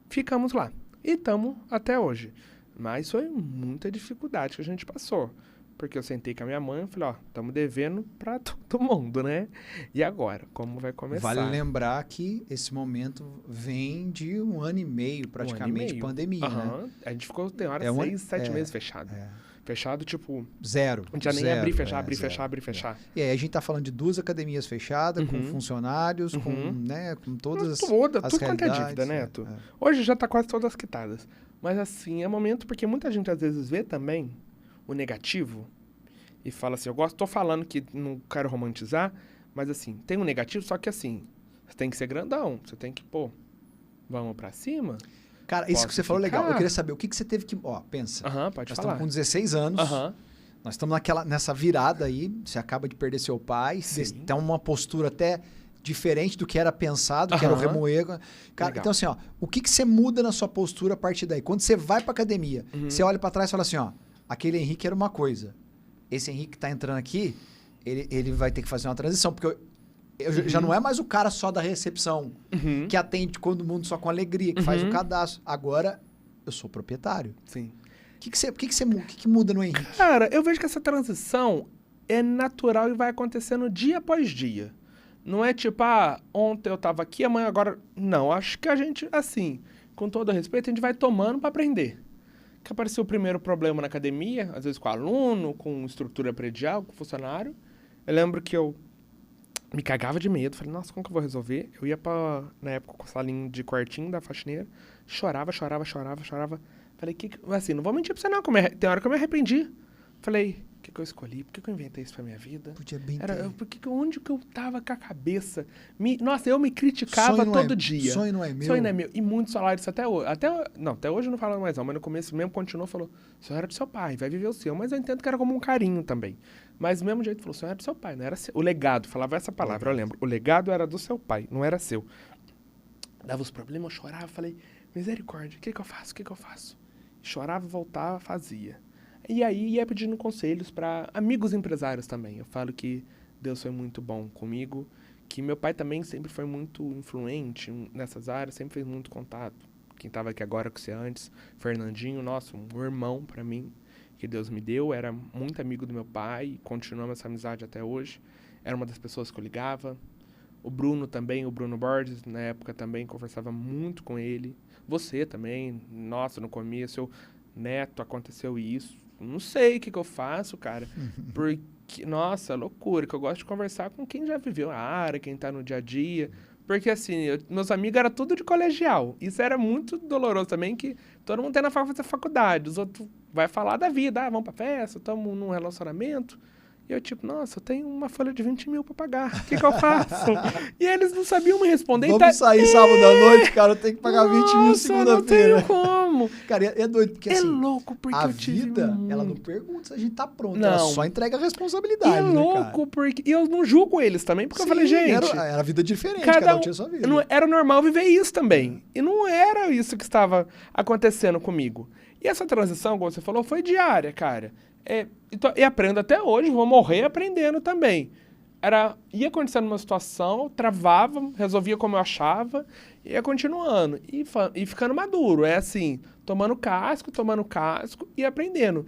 ficamos lá. E estamos até hoje. Mas foi muita dificuldade que a gente passou. Porque eu sentei com a minha mãe e falei, ó, estamos devendo pra todo mundo, né? E agora? Como vai começar? Vale lembrar que esse momento vem de 1 ano e meio, praticamente, pandemia, né? A gente ficou, tem hora, 6, 7 meses fechado. Fechado, tipo... Zero. Não tinha nem abrir, fechar, abrir, fechar, abrir, fechar. E aí a gente tá falando de 2 academias fechadas, com funcionários, com todas as tudo quanto é realidades. dívida, né? Hoje já tá quase todas quitadas. Mas assim, é momento porque muita gente às vezes vê também o negativo e fala assim, tô falando que não quero romantizar, mas assim, tem um negativo, só que assim, você tem que ser grandão, você tem que, vamos pra cima... Cara, isso que você falou legal. Eu queria saber o que você teve que... pensa. Pode Nós falar. estamos com 16 anos. Nós estamos nessa virada aí. Você acaba de perder seu pai. Você tem uma postura até diferente do que era pensado, que era o remoer. Cara, então assim, o que você muda na sua postura a partir daí? Quando você vai pra academia, você olha pra trás e fala assim, aquele Henrique era uma coisa. Esse Henrique que tá entrando aqui, ele vai ter que fazer uma transição, porque já não é mais o cara só da recepção, que atende todo mundo só com alegria, que faz o cadastro. Agora, eu sou proprietário. Sim. O que muda no Henrique? Cara, eu vejo que essa transição é natural e vai acontecendo dia após dia. Não é tipo, ontem eu tava aqui, amanhã agora... Não, acho que a gente, assim, com todo respeito, a gente vai tomando pra aprender. Que apareceu o primeiro problema na academia, às vezes com aluno, com estrutura predial, com funcionário. Eu lembro que eu me cagava de medo. Falei, nossa, como que eu vou resolver? Eu ia na época, com o salinho de quartinho da faxineira. Chorava. Falei, assim, não vou mentir pra você não. Tem hora que eu me arrependi. Falei, o que eu escolhi? Por que eu inventei isso pra minha vida? Podia bem onde que eu tava com a cabeça? Nossa, eu me criticava todo dia. Sonho não é meu. Sonho não é meu. E muitos salários até hoje. Até hoje eu não falo mais não, mas no começo mesmo continuou, falou, sonho era pro seu pai, vai viver o seu. Mas eu entendo que era como um carinho também. Mas do mesmo jeito falou, sonho era pro seu pai, não era seu. O legado, falava essa palavra, eu lembro. O legado era do seu pai, não era seu. Dava os problemas, eu chorava, falei, misericórdia, o que eu faço? Chorava, voltava, fazia. E aí ia pedindo conselhos para amigos empresários também. Eu falo que Deus foi muito bom comigo, que meu pai também sempre foi muito influente nessas áreas, sempre fez muito contato. Quem estava aqui agora com você antes, Fernandinho, nossa, um irmão para mim, que Deus me deu, era muito amigo do meu pai, e continuamos essa amizade até hoje. Era uma das pessoas que eu ligava. O Bruno também, o Bruno Borges, na época também conversava muito com ele. Você também, nossa, no começo, Neto, aconteceu isso. Não sei o que eu faço, cara. Porque, nossa, loucura, que eu gosto de conversar com quem já viveu a área, quem tá no dia a dia. Porque, assim, meus amigos eram tudo de colegial. Isso era muito doloroso também, que todo mundo tem na faculdade. Os outros vai falar da vida, vamos pra festa, estamos num relacionamento. E eu, tipo, nossa, eu tenho uma folha de 20 mil pra pagar. O que eu faço? E eles não sabiam me responder. Vamos sair sábado à noite, cara. Eu tenho que pagar 20 mil segunda-feira. Não tenho como. Cara, é doido, porque assim... louco, porque a eu tive vida, ela não pergunta se a gente tá pronto. Não. Ela só entrega a responsabilidade, é louco, porque... E eu não julgo eles também, porque eu falei, gente... Era vida diferente, cada um tinha sua vida. Era normal viver isso também. E não era isso que estava acontecendo comigo. E essa transição, como você falou, foi diária, cara. E aprendo até hoje, vou morrer aprendendo também. Ia acontecendo uma situação, travava, resolvia como eu achava, ia continuando. E ficando maduro, assim, tomando casco e aprendendo.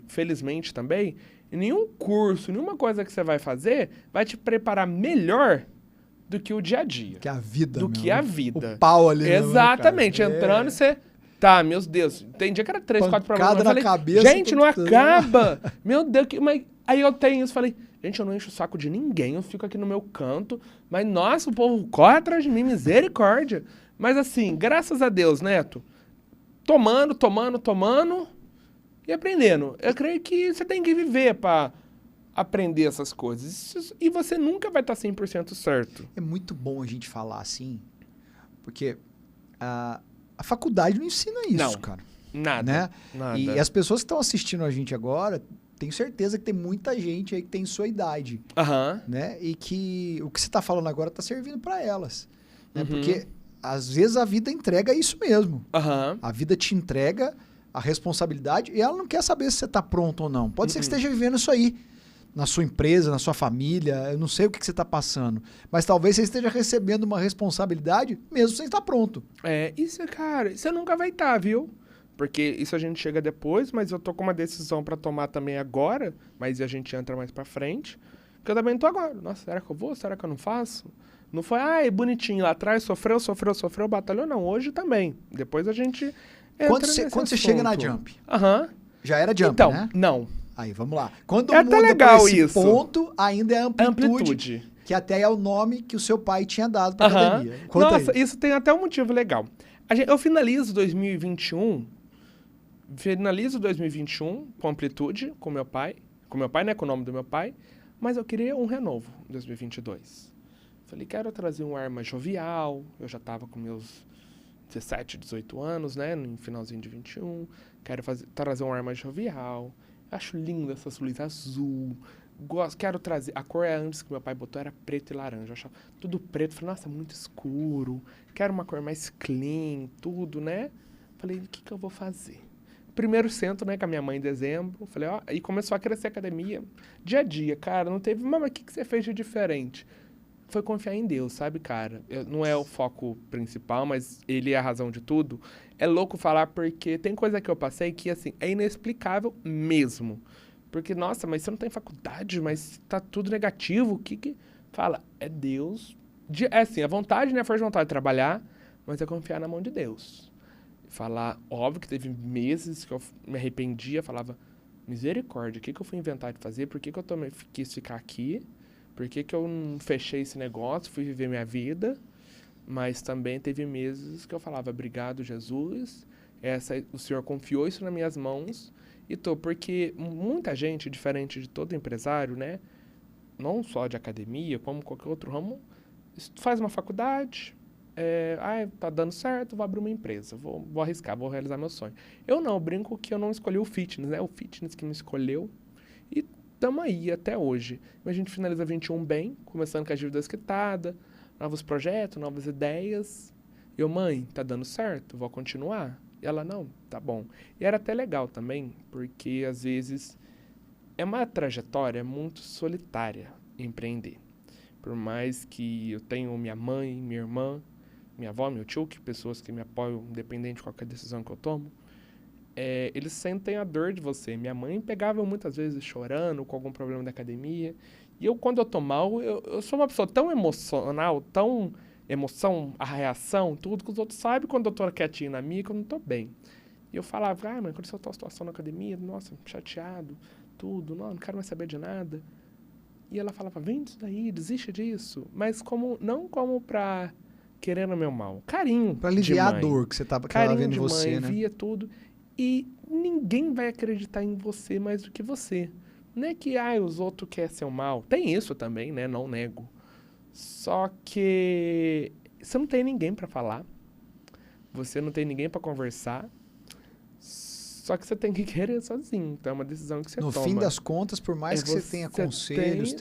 Felizmente também, nenhum curso, nenhuma coisa que você vai fazer vai te preparar melhor do que o dia a dia. Que a vida, Do que a vida. O pau ali. Exatamente, mesmo, entrando você... Tá, meus Deus. Tem dia que era 3, 4 problemas. Na Eu falei, cabeça, gente, não acaba. Meu Deus, mas... Aí eu tenho isso, falei, gente, eu não encho o saco de ninguém, eu fico aqui no meu canto, mas, nossa, o povo corre atrás de mim, misericórdia. Mas assim, graças a Deus, Neto, tomando e aprendendo. Eu creio que você tem que viver pra aprender essas coisas. E você nunca vai estar 100% certo. É muito bom a gente falar assim, porque... A faculdade não ensina isso, cara. Nada, né? Nada. E as pessoas que estão assistindo a gente agora, tenho certeza que tem muita gente aí que tem sua idade. Né? E que o que você está falando agora está servindo para elas. Né? Porque, às vezes, a vida entrega isso mesmo. A vida te entrega a responsabilidade e ela não quer saber se você está pronto ou não. Pode ser que você esteja vivendo isso aí. Na sua empresa, na sua família, eu não sei o que você está passando. Mas talvez você esteja recebendo uma responsabilidade mesmo sem estar pronto. Isso, cara, você nunca vai estar, viu? Porque isso a gente chega depois, mas eu tô com uma decisão para tomar também agora, mas a gente entra mais para frente. Porque eu também tô agora. Nossa, será que eu vou? Será que eu não faço? Não foi, bonitinho lá atrás, sofreu, batalhou, não. Hoje também. Depois a gente entra Quando você chega na Jump? Já era Jump, então, né? Não. Aí, vamos lá. Quando até legal esse ponto, ainda é amplitude. Que até é o nome que o seu pai tinha dado pra academia. Nossa, isso tem até um motivo legal. Eu finalizo 2021 com amplitude, com meu pai, né, com o nome do meu pai, mas eu queria um renovo em 2022. Falei, quero trazer um ar mais jovial, eu já tava com meus 17, 18 anos, né, no finalzinho de 21, quero trazer um ar mais jovial. Acho lindo essas luzes azul. Quero trazer... A cor antes que meu pai botou era preto e laranja. Eu achava tudo preto. Falei, nossa, muito escuro. Quero uma cor mais clean, tudo, né? Falei, o que eu vou fazer? Primeiro centro, né, com a minha mãe em dezembro. Falei, e começou a crescer a academia. Dia a dia, cara, não teve... Mas o que você fez de diferente? Foi confiar em Deus, sabe, cara? Não é o foco principal, mas ele é a razão de tudo. É louco falar porque tem coisa que eu passei que, assim, é inexplicável mesmo. Porque, nossa, mas você não tem faculdade, mas tá tudo negativo. O que... Fala, é Deus. É assim, a vontade, né? Força de vontade de trabalhar, mas é confiar na mão de Deus. Falar, óbvio que teve meses que eu me arrependia, falava, misericórdia, o que eu fui inventar de fazer? Por que eu quis ficar aqui? Por que eu não fechei esse negócio, fui viver minha vida? Mas também teve meses que eu falava, obrigado, Jesus, o Senhor confiou isso nas minhas mãos, porque muita gente, diferente de todo empresário, né, não só de academia, como qualquer outro ramo, faz uma faculdade, tá dando certo, vou abrir uma empresa, vou arriscar, vou realizar meu sonho. Eu não, brinco que eu não escolhi o fitness, né, o fitness que me escolheu, e estamos aí até hoje. A gente finaliza 21 bem, começando com a dívidas quitadas, novos projetos, novas ideias. Eu, mãe, tá dando certo? Vou continuar? E ela, não, tá bom. E era até legal também, porque às vezes é uma trajetória muito solitária empreender. Por mais que eu tenha minha mãe, minha irmã, minha avó, meu tio, que pessoas que me apoiam independente de qualquer decisão que eu tomo, eles sentem a dor de você. Minha mãe pegava eu muitas vezes chorando com algum problema da academia. E eu, quando eu tô mal, eu sou uma pessoa tão emocional, tão emoção, a reação, tudo, que os outros sabem quando eu tô quietinho na minha, que eu não tô bem. E eu falava, mãe, quando eu tô situação na academia, nossa, chateado, tudo, não quero mais saber de nada. E ela falava, vem disso daí, desiste disso. Mas não como pra querer o meu mal. Carinho Pra aliviar de a mãe. dor que você tava Carinho vendo em de você, mãe, né? via tudo. E ninguém vai acreditar em você mais do que você. Não é que, os outros querem seu mal. Tem isso também, né? Não nego. Só que você não tem ninguém pra falar. Você não tem ninguém pra conversar. Só que você tem que querer sozinho. Então é uma decisão que você No toma. fim das contas, por mais que você tenha conselhos,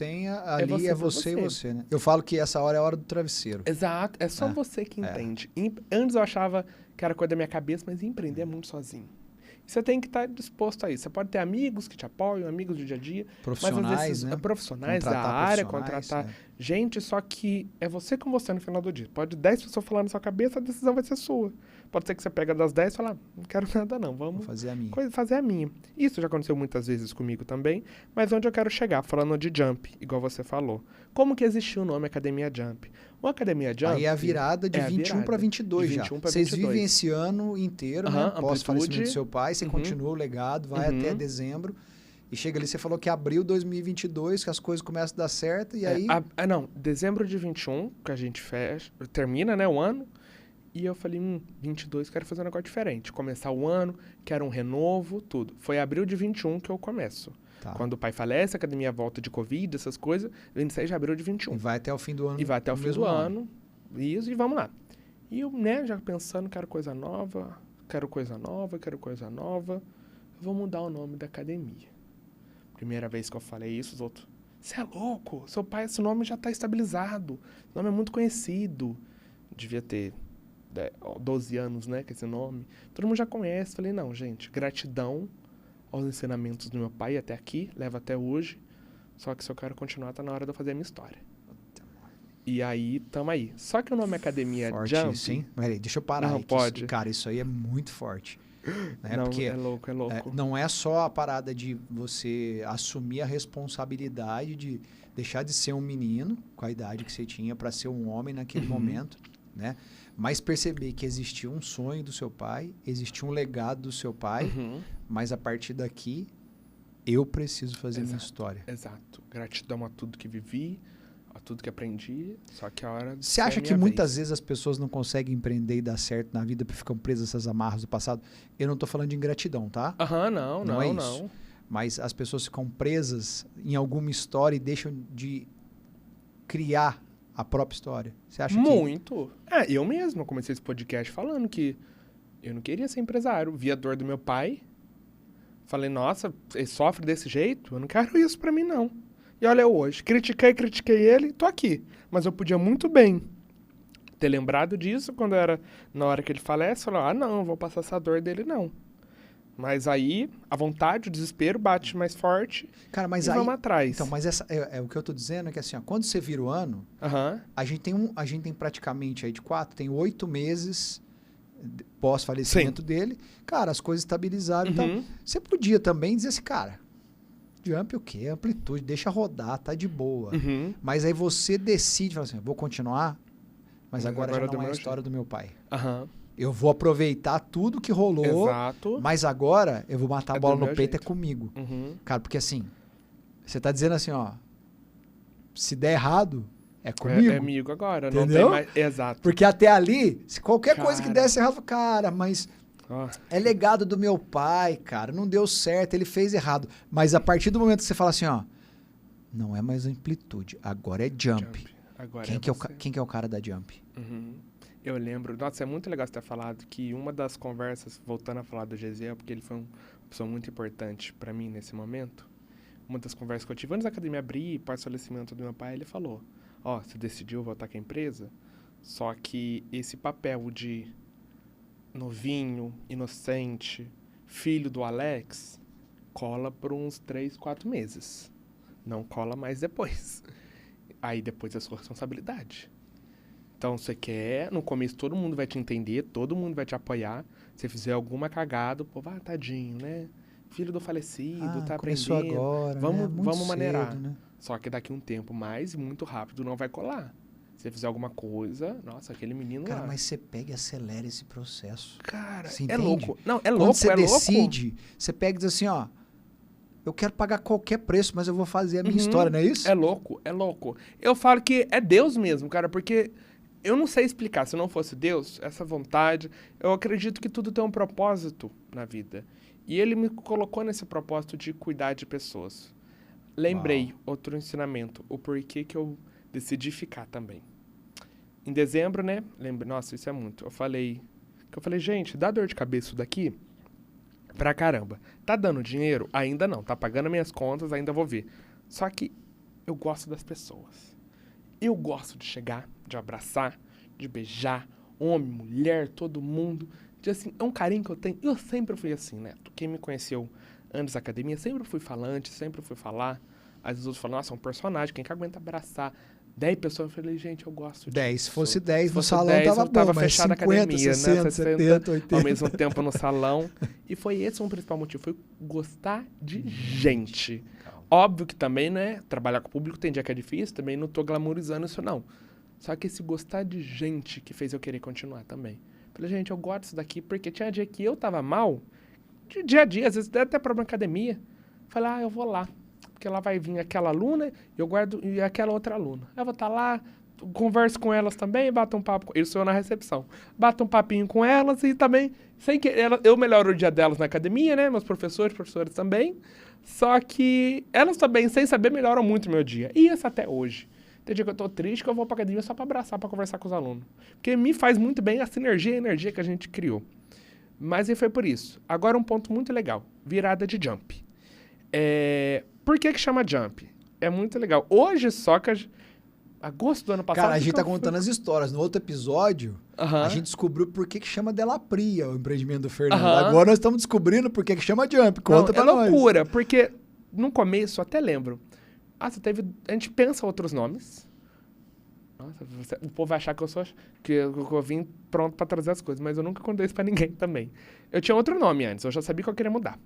ali é você e você, né? Eu falo que essa hora é a hora do travesseiro. Exato. É só você que entende. Antes eu achava que era coisa da minha cabeça, mas empreender é muito sozinho. Você tem que estar disposto a isso. Você pode ter amigos que te apoiam, amigos do dia a dia. Profissionais, mas né? profissionais da Contratar área, profissionais, contratar gente, só que é você com você no final do dia. Pode 10 pessoas falar na sua cabeça, a decisão vai ser sua. Pode ser que você pega das 10 e fala, não quero nada não, Vou vamos fazer a minha. fazer a minha. Isso já aconteceu muitas vezes comigo também, mas onde eu quero chegar, falando de Jump, igual você falou. Como que existiu o nome Academia Jump? O Academia Jump... Aí é a virada de 21 para 22 já. Vocês vivem esse ano inteiro, né? Pós-falecimento do seu pai, você continua o legado, vai até dezembro. E chega ali, você falou que abril 2022, que as coisas começam a dar certo, e aí... Dezembro de 21, que a gente termina, né, o ano. E eu falei, 22, quero fazer um negócio diferente. Começar o ano, quero um renovo, tudo. Foi abril de 21 que eu começo. Tá. Quando o pai falece, a academia volta de Covid, essas coisas, 26 de abril de 21. E vai até o fim do ano. E vai até o fim do ano. Isso, e vamos lá. E eu, já pensando, quero coisa nova. Eu vou mudar o nome da academia. Primeira vez que eu falei isso, os outros... Você é louco? Seu pai, esse nome já está estabilizado. O nome é muito conhecido. Devia ter 12 anos, né, com esse nome. Todo mundo já conhece. Falei, não, gente, gratidão aos ensinamentos do meu pai até aqui, leva até hoje. Só que se eu quero continuar, tá na hora de eu fazer a minha história. E aí, tamo aí. Só que o nome Academia forte Jump... Isso, hein? Peraí, deixa eu parar não, aí. Pode. Cara, isso aí é muito forte. Né? Não, Porque é louco. não é só a parada de você assumir a responsabilidade de deixar de ser um menino com a idade que você tinha para ser um homem naquele momento, né? Mas perceber que existia um sonho do seu pai, existia um legado do seu pai, mas a partir daqui eu preciso fazer minha história. Exato. Gratidão a tudo que vivi, a tudo que aprendi, só que a hora... Você acha que muitas vezes as pessoas não conseguem empreender e dar certo na vida porque ficam presas essas amarras do passado? Eu não tô falando de ingratidão, tá? Não é isso. Mas as pessoas ficam presas em alguma história e deixam de criar a própria história. Você acha muito. Eu mesmo comecei esse podcast falando que eu não queria ser empresário. Vi a dor do meu pai. Falei, nossa, ele sofre desse jeito? Eu não quero isso pra mim, não. E olha eu hoje. Critiquei ele, tô aqui. Mas eu podia muito bem ter lembrado disso quando era na hora que ele falece. Falar, não vou passar essa dor dele, não. Mas aí, a vontade, o desespero bate mais forte. Cara, mas e vamos atrás. Então, mas essa é o que eu tô dizendo, é que assim, ó, quando você vira o ano, a gente tem praticamente aí tem 8 meses pós-falecimento dele. Cara, as coisas estabilizaram. Então, você podia também dizer assim, cara, Jump o quê? Amplitude, deixa rodar, tá de boa. Mas aí você decide, fala assim, vou continuar, mas agora já não é a história do meu pai. Eu vou aproveitar tudo que rolou, mas agora eu vou matar a bola no peito, é comigo. Cara, porque assim, você tá dizendo assim, ó, se der errado, é comigo. É comigo agora, entendeu? Não tem mais... Exato. Porque até ali, se qualquer coisa que desse errado, cara, mas é legado do meu pai, cara, não deu certo, ele fez errado. Mas a partir do momento que você fala assim, ó, não é mais amplitude, agora é Jump. Agora quem que é o cara da Jump? Eu lembro, nossa, é muito legal você ter falado que uma das conversas, voltando a falar do Gesiel, porque ele foi uma pessoa muito importante pra mim nesse momento, uma das conversas que eu tive antes da academia abrir, pós-falecimento do meu pai, ele falou, você decidiu voltar com a empresa, só que esse papel de novinho, inocente, filho do Alex, cola por uns 3, 4 meses. Não cola mais depois. Aí depois é sua responsabilidade. Então, você quer, no começo todo mundo vai te entender, todo mundo vai te apoiar. Se fizer alguma cagada, pô, tadinho, né? Filho do falecido, tá começou aprendendo. agora, Vamos, né? Muito vamos maneirar. cedo, né? Só que daqui um tempo mais, muito rápido, não vai colar. Se fizer alguma coisa, nossa, aquele menino Cara, lá. mas você pega e acelera esse processo. Cara, Você é entende? louco. Não, é Quando louco, você é louco. decide, você pega e diz assim, ó, eu quero pagar qualquer preço, mas eu vou fazer a minha história, não é isso? É louco, é louco. Eu falo que é Deus mesmo, cara, porque eu não sei explicar. Se não fosse Deus, essa vontade, eu acredito que tudo tem um propósito na vida. E ele me colocou nesse propósito de cuidar de pessoas. Lembrei, outro ensinamento, o porquê que eu decidi ficar também. Em dezembro, né? Nossa, isso é muito. Eu falei, gente, dá dor de cabeça isso daqui? Pra caramba. Tá dando dinheiro? Ainda não. Tá pagando minhas contas, ainda vou ver. Só que eu gosto das pessoas. Eu gosto de chegar, de abraçar, de beijar, homem, mulher, todo mundo. De, assim, é um carinho que eu tenho. Eu sempre fui assim, né? Quem me conheceu antes da academia, sempre fui falante, sempre fui falar. Às vezes outros falam, nossa, é um personagem, quem que aguenta abraçar? 10 pessoas, eu falei, gente, eu gosto disso. 10, se fosse 10 no fosse salão 10, tava eu tava bom, mas fechada 50, a academia, 60, né? 70, 80. Ao mesmo tempo no salão. E foi esse um principal motivo, foi gostar de gente. Óbvio que também, né, trabalhar com o público tem dia que é difícil, também não tô glamorizando isso não. Só que esse gostar de gente que fez eu querer continuar também. Falei, gente, eu gosto disso daqui, porque tinha dia que eu tava mal, de dia a dia, às vezes deve ter problema na academia. Falei, eu vou lá, porque lá vai vir aquela aluna, eu guardo, e aquela outra aluna. Eu vou estar lá, converso com elas também, bato um papo, eu sou na recepção, bato um papinho com elas e também, sem que eu melhoro o dia delas na academia, né, meus professores também, só que elas também, sem saber, melhoram muito o meu dia, e isso até hoje. Tem dia que eu tô triste, que eu vou pra academia só pra abraçar, pra conversar com os alunos, porque me faz muito bem a sinergia e a energia que a gente criou. Mas e foi por isso. Agora um ponto muito legal, virada de jump. Por que chama jump? É muito legal. Hoje só que agosto do ano passado... Cara, a gente tá contando as histórias. No outro episódio, a gente descobriu por que chama Della Pria, o empreendimento do Fernando. Agora nós estamos descobrindo por que chama Jump. Conta pra nós. É loucura, porque no começo, até lembro, a gente pensa outros nomes. Nossa, o povo vai achar que eu vim pronto pra trazer as coisas, mas eu nunca contei isso pra ninguém também. Eu tinha outro nome antes, eu já sabia que eu queria mudar.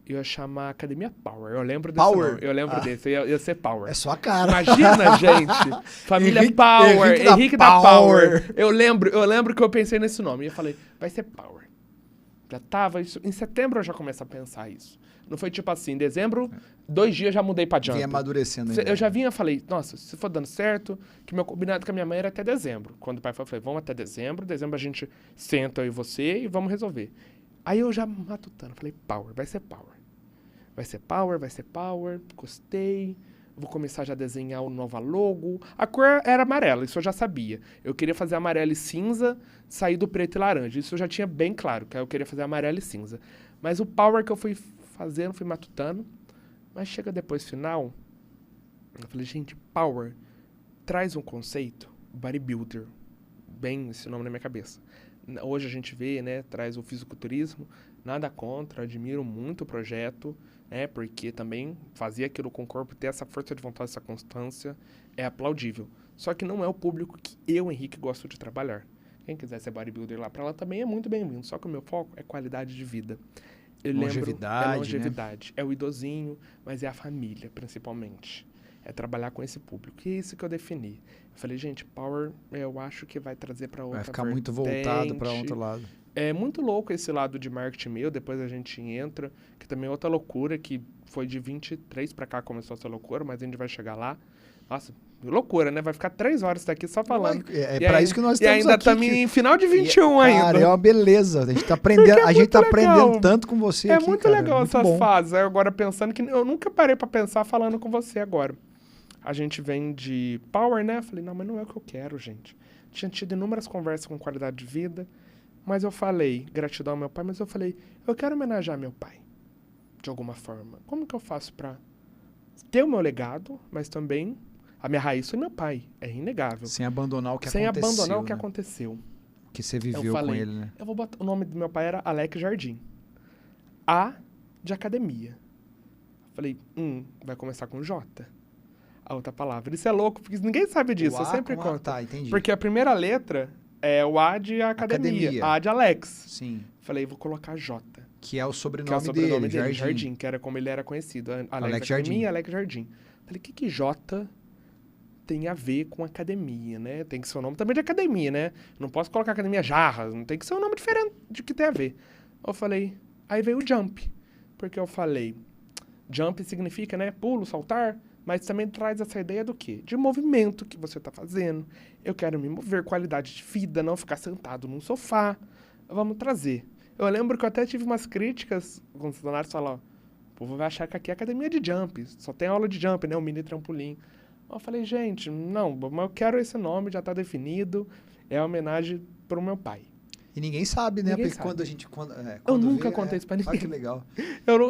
Eu ia chamar Academia Power. Eu lembro desse nome. Eu lembro desse. Ia ser Power. É sua cara. Imagina, gente. Família Power. Henrique da Power. Eu lembro que eu pensei nesse nome. E eu falei, vai ser Power. Já tava isso. Em setembro eu já começo a pensar isso. Não foi tipo assim, em dezembro, 2 dias já mudei pra Jump. Vinha amadurecendo. Eu já vinha, falei, nossa, se for dando certo, que meu combinado com a minha mãe era até dezembro. Quando o pai falou, eu falei, vamos até dezembro. Dezembro a gente senta, eu e você, e vamos resolver. Aí eu já matutando, falei, Power, vai ser Power. Vai ser Power, gostei. Vou começar já a desenhar o novo logo. A cor era amarela, isso eu já sabia. Eu queria fazer amarelo e cinza, sair do preto e laranja. Isso eu já tinha bem claro, que eu queria fazer amarelo e cinza. Mas o Power que eu fui fazendo, fui matutando. Mas chega depois, final, eu falei, gente, Power traz um conceito, bodybuilder. Bem esse nome na minha cabeça. Hoje a gente vê, né, traz o fisiculturismo, nada contra, admiro muito o projeto, né, porque também fazer aquilo com o corpo, ter essa força de vontade, essa constância, é aplaudível. Só que não é o público que eu, Henrique, gosto de trabalhar. Quem quiser ser bodybuilder lá para lá também é muito bem-vindo, só que o meu foco é qualidade de vida. Longevidade, né? É o idosinho, mas é a família, principalmente. É trabalhar com esse público. E é isso que eu defini. Eu falei, gente, Power, eu acho que vai trazer para outra Vai ficar vertente. muito voltado para outro lado. É muito louco esse lado de marketing meu, depois a gente entra, que também é outra loucura, que foi de 23 para cá começou essa loucura, mas a gente vai chegar lá. Nossa, loucura, né? Vai ficar 3 horas daqui só falando. É para isso que nós estamos aqui. E ainda estamos em final de 21 ainda. Cara, é uma beleza. A gente tá aprendendo, aprendendo tanto com você aqui, É muito legal essas fases. Agora pensando que eu nunca parei para pensar falando com você agora. A gente vem de Power, né? Eu falei, não, mas não é o que eu quero, gente. Tinha tido inúmeras conversas com qualidade de vida, mas eu falei, gratidão ao meu pai, mas eu falei, eu quero homenagear meu pai, de alguma forma. Como que eu faço pra ter o meu legado, mas também a minha raiz foi meu pai, é inegável. Sem abandonar o que aconteceu. Sem abandonar o que aconteceu. O que você viveu com ele, né? Eu vou botar, o nome do meu pai era Alex Jardim. A de academia. Falei, vai começar com J. a outra palavra. Isso é louco, porque ninguém sabe disso, O eu A sempre com A, conto. tá, entendi. Porque a primeira letra é o A de academia. A de Alex. Sim. Falei, vou colocar J. Que é o sobrenome, Que é o sobrenome dele, dele, Jardim, que era como ele era conhecido. Alex Academia Jardim. e Alex Jardim. Falei, o que J tem a ver com academia, né? Tem que ser o nome também de academia, né? Não posso colocar academia Jarras, não tem que ser um nome diferente de que tem a ver. Eu falei, aí veio o Jump. Porque eu falei, Jump significa, né, pulo, saltar, mas também traz essa ideia do quê? De movimento que você tá fazendo. Eu quero me mover, qualidade de vida, não ficar sentado num sofá. Vamos trazer. Eu lembro que eu até tive umas críticas com os funcionários falaram, o povo vai achar que aqui é academia de jump, só tem aula de jump, né, um mini trampolim. Eu falei, gente, não, mas eu quero esse nome, já tá definido, é homenagem pro meu pai. E ninguém sabe, né? Ninguém Porque sabe. quando a gente... Eu nunca contei isso pra ninguém. Olha que legal.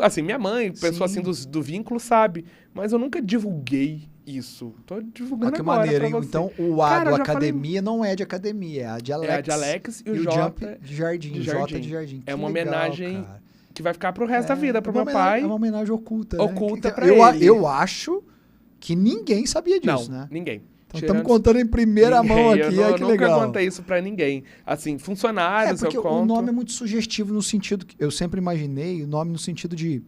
Assim, minha mãe, pessoa Sim. assim do vínculo, sabe, mas eu nunca divulguei isso. Tô divulgando Olha que agora maneiro, pra hein? você. Então, o A Cara, do eu já academia não é de academia, é a de Alex. É a de Alex e o o J Jump de Jardim. de J Jardim. de Jardim. É Que uma legal, homenagem cara. que vai ficar pro resto da vida, pro meu uma homenagem- pai. É uma homenagem oculta, né? Oculta pra eu, ele. Eu acho que ninguém sabia disso, Não, né? ninguém. Então estamos contando em primeira mão aqui, olha que eu legal. nunca contei isso pra ninguém. Assim, funcionários Porque eu conto. o nome é muito sugestivo no sentido que eu sempre imaginei o nome no sentido de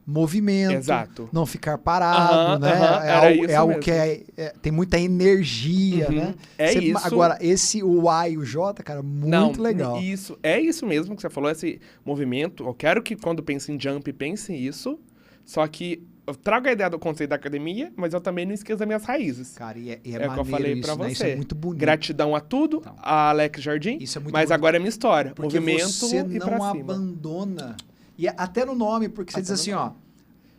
movimento, Exato. não ficar parado, né? Era isso é algo mesmo. que tem muita energia, né? É isso. Agora, o A e o J, cara, muito Não, legal. Isso, é isso mesmo que você falou, esse movimento. Eu quero que quando pense em jump, pense isso. Só que eu trago a ideia do conceito da academia, mas eu também não esqueço das minhas raízes. Cara, e é É o que eu maneiro falei isso, pra né? você. Isso é muito bonito. Gratidão a tudo, Então, a Alex Jardim, isso é muito mas bonito. agora é minha história. Porque Movimento você e pra não cima. abandona. E até no nome, porque você Até diz no assim, nome.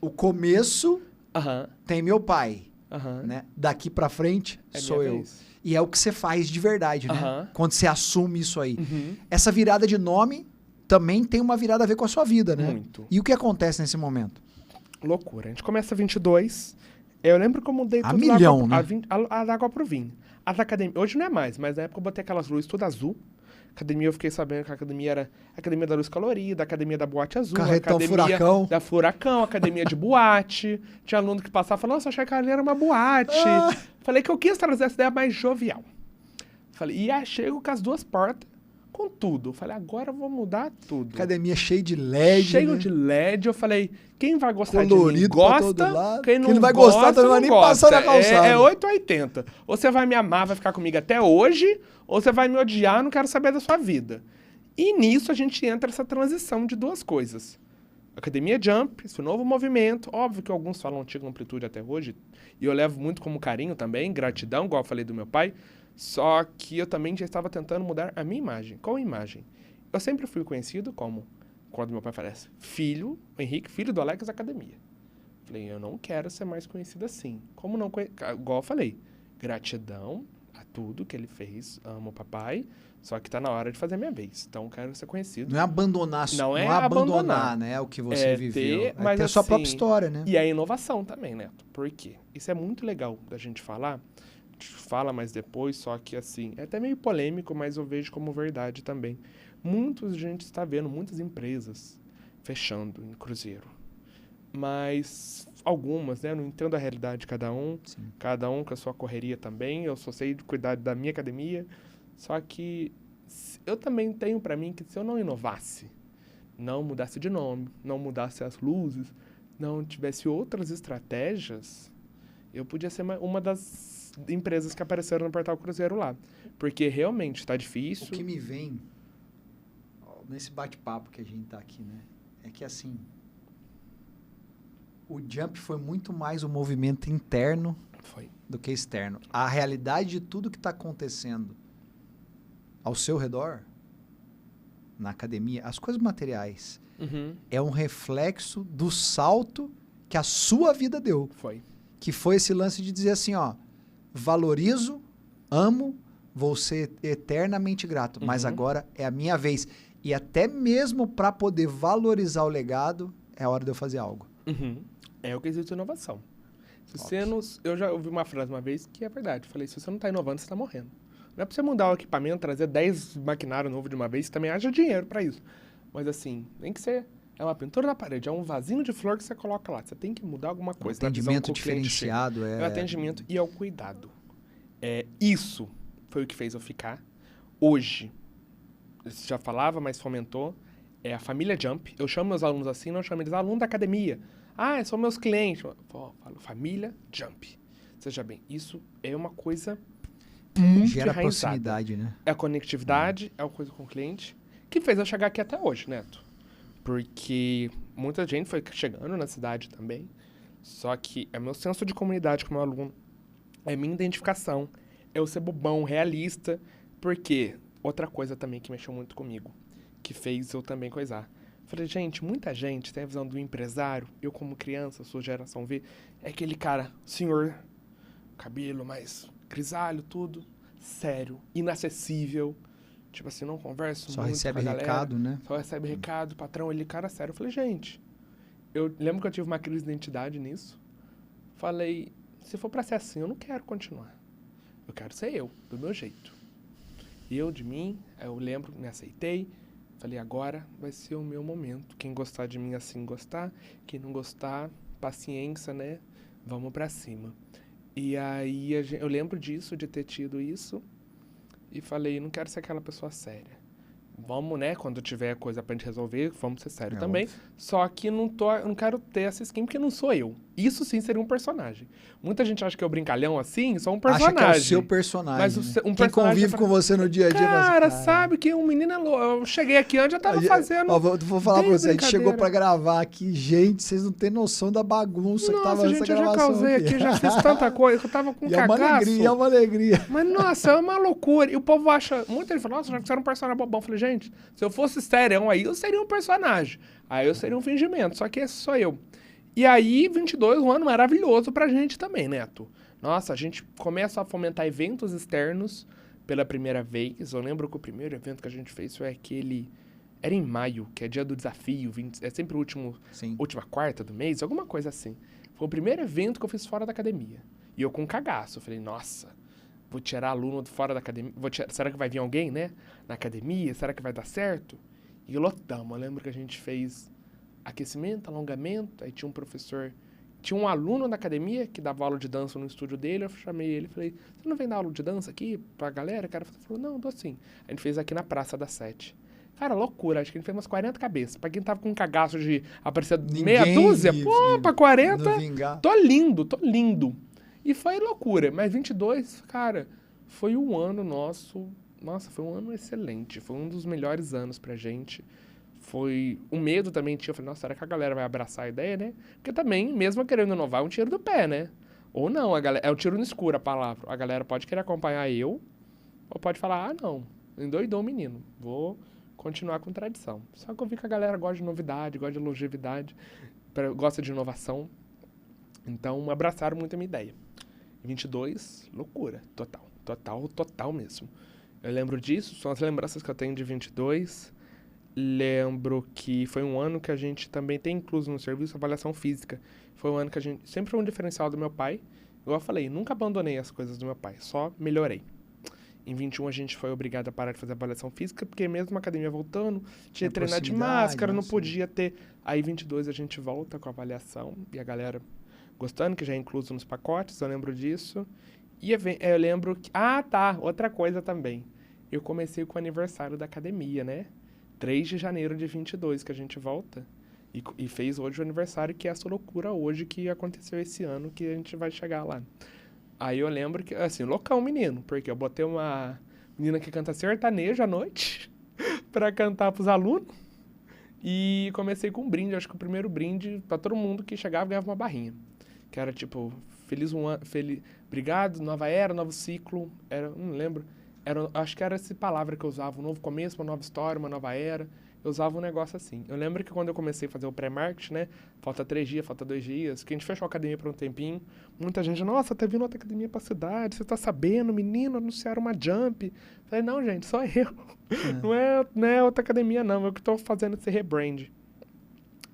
ó, o começo Aham, tem meu pai, aham. né? Daqui pra frente É sou minha eu. vez. E é o que você faz de verdade, né? Aham. Quando você assume isso aí. Uhum. Essa virada de nome também tem uma virada a ver com a sua vida, né? Muito. E o que acontece nesse momento? Loucura. A gente começa 22. Eu lembro que eu mudei A tudo milhão, né? a da água pro vinho. A da academia. Hoje não é mais, mas na época eu botei aquelas luzes tudo azul. Academia, eu fiquei sabendo que a academia era a academia da luz colorida, a academia da boate azul, Carretão a academia Furacão. da Furacão, academia de boate. Tinha aluno que passava e falava, nossa, achei que ali era uma boate. Ah. Falei que eu quis trazer essa ideia mais jovial. Falei, e aí chego com as duas portas, com tudo. Falei, agora eu vou mudar tudo. Academia cheia de LED, Cheio né? de LED, eu falei, quem vai gostar de Colorido mim pra todo gosta, lado. quem não, Quem não vai gostar, gosta, não vai nem gosta. passar na calçada. É 880. Ou você vai me amar, vai ficar comigo até hoje, ou você vai me odiar, não quero saber da sua vida. E nisso a gente entra essa transição de duas coisas. Academia Jump, esse novo movimento, óbvio que alguns falam antiga amplitude até hoje, e eu levo muito como carinho também, gratidão, igual eu falei do meu pai, só que eu também já estava tentando mudar a minha imagem. Qual imagem? Eu sempre fui conhecido como, quando meu pai falece, filho, Henrique, filho do Alex Academia. Falei, eu não quero ser mais conhecido assim. Como não igual eu falei, gratidão a tudo que ele fez, amo o papai, só que tá na hora de fazer a minha vez. Então eu quero ser conhecido. Não é abandonar, Não é abandonar, abandonar. né? O que você viveu. Mas ter a sua assim, própria história, né? E a inovação também, Neto. Por quê? Isso é muito legal da gente falar. A gente fala mais depois, só que assim, é até meio polêmico, mas eu vejo como verdade também. Muita gente está vendo, muitas empresas fechando em cruzeiro. Mas algumas, né? Eu não entendo a realidade de cada um. Sim. Cada um com a sua correria também. Eu só sei cuidar da minha academia. Só que eu também tenho pra mim que se eu não inovasse, não mudasse de nome, não mudasse as luzes, não tivesse outras estratégias, eu podia ser uma das empresas que apareceram no Portal Cruzeiro lá. Porque realmente tá difícil. O que me vem nesse bate-papo que a gente tá aqui, né? É que assim, o Jump foi muito mais um movimento interno Foi. do que externo. A realidade de tudo que está acontecendo ao seu redor, na academia, as coisas materiais, Uhum. é um reflexo do salto que a sua vida deu. Foi. Que foi esse lance de dizer assim, ó, valorizo, amo, vou ser eternamente grato, mas Uhum. agora é a minha vez. E até mesmo para poder valorizar o legado, é a hora de eu fazer algo. Uhum. É o quesito de inovação. Se Top. você não, eu já ouvi uma frase uma vez que é verdade. Falei, se você não tá inovando, você tá morrendo. Não é pra você mudar o equipamento, trazer 10 maquinários novos de uma vez, que também haja dinheiro pra isso. Mas assim, tem que ser É uma pintura na parede, é um vasinho de flor que você coloca lá. Você tem que mudar alguma coisa. Um atendimento diferenciado. É o atendimento e é o cuidado. Isso foi o que fez eu ficar. Hoje, você já falava, mas fomentou, é a família Jump. Eu chamo meus alunos assim, não chamo eles alunos da academia. Ah, são meus clientes. Eu falo, família Jump. Seja bem, isso é uma coisa muito Gera enraizada. proximidade, né? É a conectividade, é a coisa com o cliente, que fez eu chegar aqui até hoje, Neto. Porque muita gente foi chegando na cidade também, só que é meu senso de comunidade como aluno, é minha identificação, é eu ser bobão, realista, porque outra coisa também que mexeu muito comigo, que fez eu também coisar. Falei, gente, muita gente tem a visão do empresário, eu como criança, sou geração V, é aquele cara, senhor, cabelo mais grisalho, tudo, sério, inacessível, tipo assim, não converso Só muito recebe com a galera, recado, né? só recebe recado, patrão, ele, cara sério. Eu falei, gente, eu lembro que eu tive uma crise de identidade nisso, falei, se for pra ser assim, eu não quero continuar, eu quero ser eu, do meu jeito. Eu, de mim, eu lembro, me aceitei, falei, agora vai ser o meu momento. Quem gostar de mim assim gostar, quem não gostar, paciência, né? Vamos pra cima. E aí eu lembro disso, de ter tido isso, e falei, não quero ser aquela pessoa séria. Vamos, né, quando tiver coisa pra gente resolver, vamos ser sérios também. Óbvio. Só que não quero ter essa skin porque não sou eu. Isso sim seria um personagem. Muita gente acha que eu brincalhão assim, sou um personagem. Acha que é o seu personagem. Mas né? um Quem personagem convive com você no dia a dia... Cara, sabe que um menino é louco. Eu cheguei aqui antes, já tava fazendo... Ó, vou falar pra você, a gente chegou brincadeira. pra gravar aqui. Gente, vocês não têm noção da bagunça que tava Nossa, nessa gente, eu já gravação causei aqui, já fiz tanta coisa, eu tava com E é uma cagaço. alegria, é uma alegria. Mas, nossa, é uma loucura. E o povo acha... Muita gente fala, nossa, já que você era um personagem bobão. Eu falei, gente, se eu fosse serião aí, eu seria um personagem. Aí eu seria um fingimento, só que esse sou eu. E aí, 22, um ano maravilhoso pra gente também, Neto. Nossa, a gente começa a fomentar eventos externos pela primeira vez. Eu lembro que o primeiro evento que a gente fez foi aquele... Era em maio, que é dia do desafio, é sempre o última quarta do mês, alguma coisa assim. Foi o primeiro evento que eu fiz fora da academia. E eu com cagaço, eu falei, nossa, vou tirar aluno de fora da academia, será que vai vir alguém, né, na academia? Será que vai dar certo? E lotamos, eu lembro que a gente fez aquecimento, alongamento, aí tinha um professor, tinha um aluno da academia que dava aula de dança no estúdio dele, eu chamei ele e falei, você não vem dar aula de dança aqui pra galera? O cara falou, não, dou sim. A gente fez aqui na Praça da Sete. Cara, loucura, acho que a gente fez umas 40 cabeças. Pra quem tava com um cagaço de aparecer meia dúzia, pra 40, tô lindo. E foi loucura, mas 22, cara, foi um ano nosso, nossa, foi um ano excelente, foi um dos melhores anos pra gente. Foi um medo também tinha, eu falei, nossa, será que a galera vai abraçar a ideia, né? Porque também, mesmo querendo inovar, é um tiro do pé, né? Ou não, é um tiro no escuro a palavra. A galera pode querer acompanhar eu, ou pode falar, ah, não, endoidou o menino, vou continuar com tradição. Só que eu vi que a galera gosta de novidade, gosta de longevidade, gosta de inovação. Então, abraçaram muito a minha ideia. 22, loucura, total mesmo. Eu lembro disso, são as lembranças que eu tenho de 22. Lembro que foi um ano que a gente também tem incluso no serviço avaliação física. Foi um ano que a gente sempre foi um diferencial do meu pai. Igual eu falei, nunca abandonei as coisas do meu pai, só melhorei. Em 21 a gente foi obrigado a parar de fazer avaliação física, porque mesmo a academia voltando, tinha que treinar de máscara, não podia ter. Aí 22 a gente volta com a avaliação e a galera gostando, que já é incluso nos pacotes, eu lembro disso. E eu lembro que... Ah, tá, outra coisa também. Eu comecei com o aniversário da academia, né? 3 de janeiro de 22 que a gente volta. E fez hoje o aniversário, que é essa loucura hoje que aconteceu esse ano, que a gente vai chegar lá. Aí eu lembro que, assim, loucão menino, porque eu botei uma menina que canta sertanejo à noite pra cantar pros alunos. E comecei com um brinde, acho que o primeiro brinde, pra todo mundo que chegava ganhava uma barrinha. Que era tipo, feliz um ano, obrigado, nova era, novo ciclo, não lembro. Acho que era essa palavra que eu usava, um novo começo, uma nova história, uma nova era. Eu usava um negócio assim. Eu lembro que quando eu comecei a fazer o pré-marketing, né? Falta 3 dias, falta 2 dias, que a gente fechou a academia por um tempinho. Muita gente, nossa, tá vindo outra academia pra cidade, você tá sabendo, menino, anunciaram uma Jump. Falei, não, gente, só eu. Não é outra academia, não. Eu que tô fazendo esse rebrand.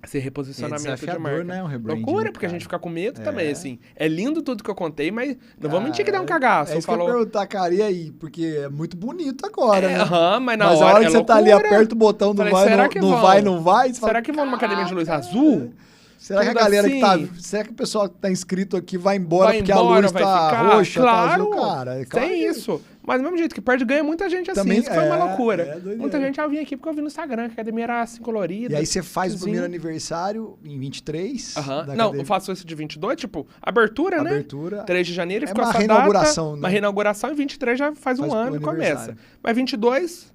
Esse reposicionamento de desafiador, marca. né? Um rebranding, Loucura, né, porque a cara? gente fica com medo também, assim. É lindo tudo que eu contei, mas não vou mentir que dá um Cara, cagaço. É isso que eu ia perguntar, cara, e aí? Porque é muito bonito agora, né? Mas na Mas a hora hora é que você tá ali, loucura. aperta o botão, não Falei, vai, será não, que não vão? vai, não vai. Você Será fala, que vão numa academia de luz "Caraca, azul? Será que a Tudo galera que tá... assim? Será que o pessoal que tá inscrito aqui vai embora Vai porque embora, a luz vai tá ficar? roxa, Claro, tá azul, cara? É claro tem que- isso. Mas do mesmo jeito que perde, ganha muita gente assim. Também Isso que foi uma é, loucura. é doideira. Muita gente, eu vim aqui porque eu vi no Instagram que a academia era assim colorida. E aí você faz o tiozinho. primeiro aniversário em 23. Aham. da Não, academia. eu faço esse de 22, tipo, abertura, né? Abertura. 3 de janeiro e É ficou uma essa reinauguração, data. né? Uma reinauguração e 23 já faz um Faz o ano e começa. aniversário. Mas 22,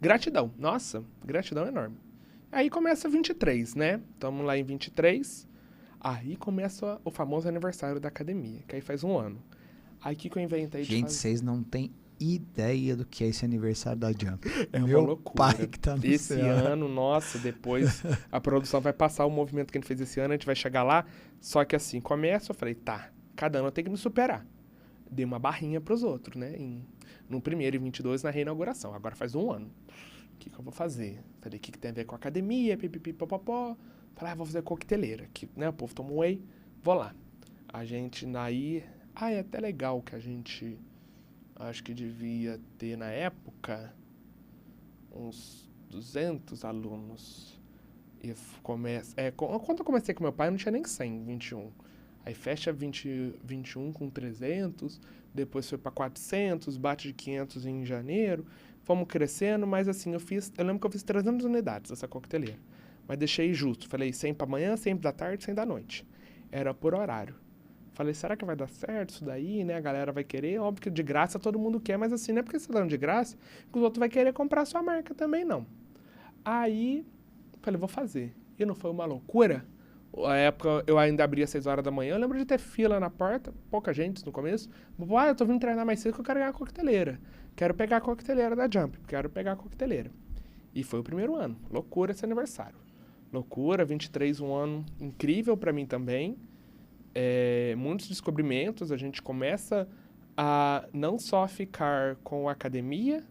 gratidão. Nossa, gratidão enorme. Aí começa 23, né? Estamos lá em 23. Aí começa o famoso aniversário da academia, que aí faz um ano. Aí o que eu inventei de Gente, fazer? vocês não têm ideia do que é esse aniversário da Jump. É uma Meu loucura. pai que tá no Esse céu. ano, nossa, depois a produção vai passar o movimento que a gente fez esse ano, a gente vai chegar lá. Só que assim, começa, eu falei, tá, cada ano eu tenho que me superar. Dei uma barrinha pros outros, né? No primeiro e 22 na reinauguração. Agora faz um ano. O que eu vou fazer? Falei, o que tem a ver com academia, pipipi, popopó. Falei, vou fazer coqueteleira. Que, né, o povo toma whey, vou lá. A gente daí... é até legal que a gente... Acho que devia ter, na época, uns 200 alunos. E começa... quando eu comecei com meu pai, não tinha nem 100, 21. Aí fecha 21 com 300, depois foi para 400, bate de 500 em janeiro. Fomos crescendo, mas assim, eu lembro que eu fiz 300 unidades dessa coqueteleira. Mas deixei justo. Falei 100 para manhã, 100 da tarde, 100 da noite. Era por horário. Falei, será que vai dar certo isso daí, né? A galera vai querer. Óbvio que de graça todo mundo quer, mas assim, não é porque você tá dando de graça que os outros vão querer comprar a sua marca também, não. Aí, falei, vou fazer. E não foi uma loucura? A época eu ainda abria às 6 horas da manhã. Eu lembro de ter fila na porta, pouca gente no começo. Eu tô vindo treinar mais cedo que eu quero ganhar a coqueteleira. Quero pegar a coqueteleira da Jump. Quero pegar a coqueteleira. E foi o primeiro ano. Loucura esse aniversário. Loucura, 23, um ano incrível pra mim também. Muitos descobrimentos. A gente começa a não só ficar com a academia,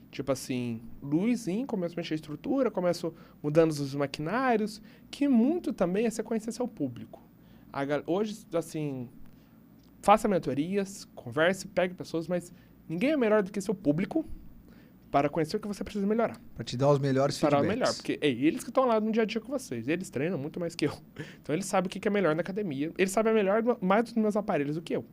tipo assim, luzinho, começo a mexer a estrutura, começo mudando os maquinários, que muito também é você conhecer seu público. Hoje, assim, faça mentorias, converse, pegue pessoas, mas ninguém é melhor do que seu público para conhecer o que você precisa melhorar. Para te dar os melhores Para o feedbacks. melhor, porque eles que estão lá no dia a dia com vocês, eles treinam muito mais que eu. Então eles sabem o que é melhor na academia, eles sabem mais dos meus aparelhos do que eu.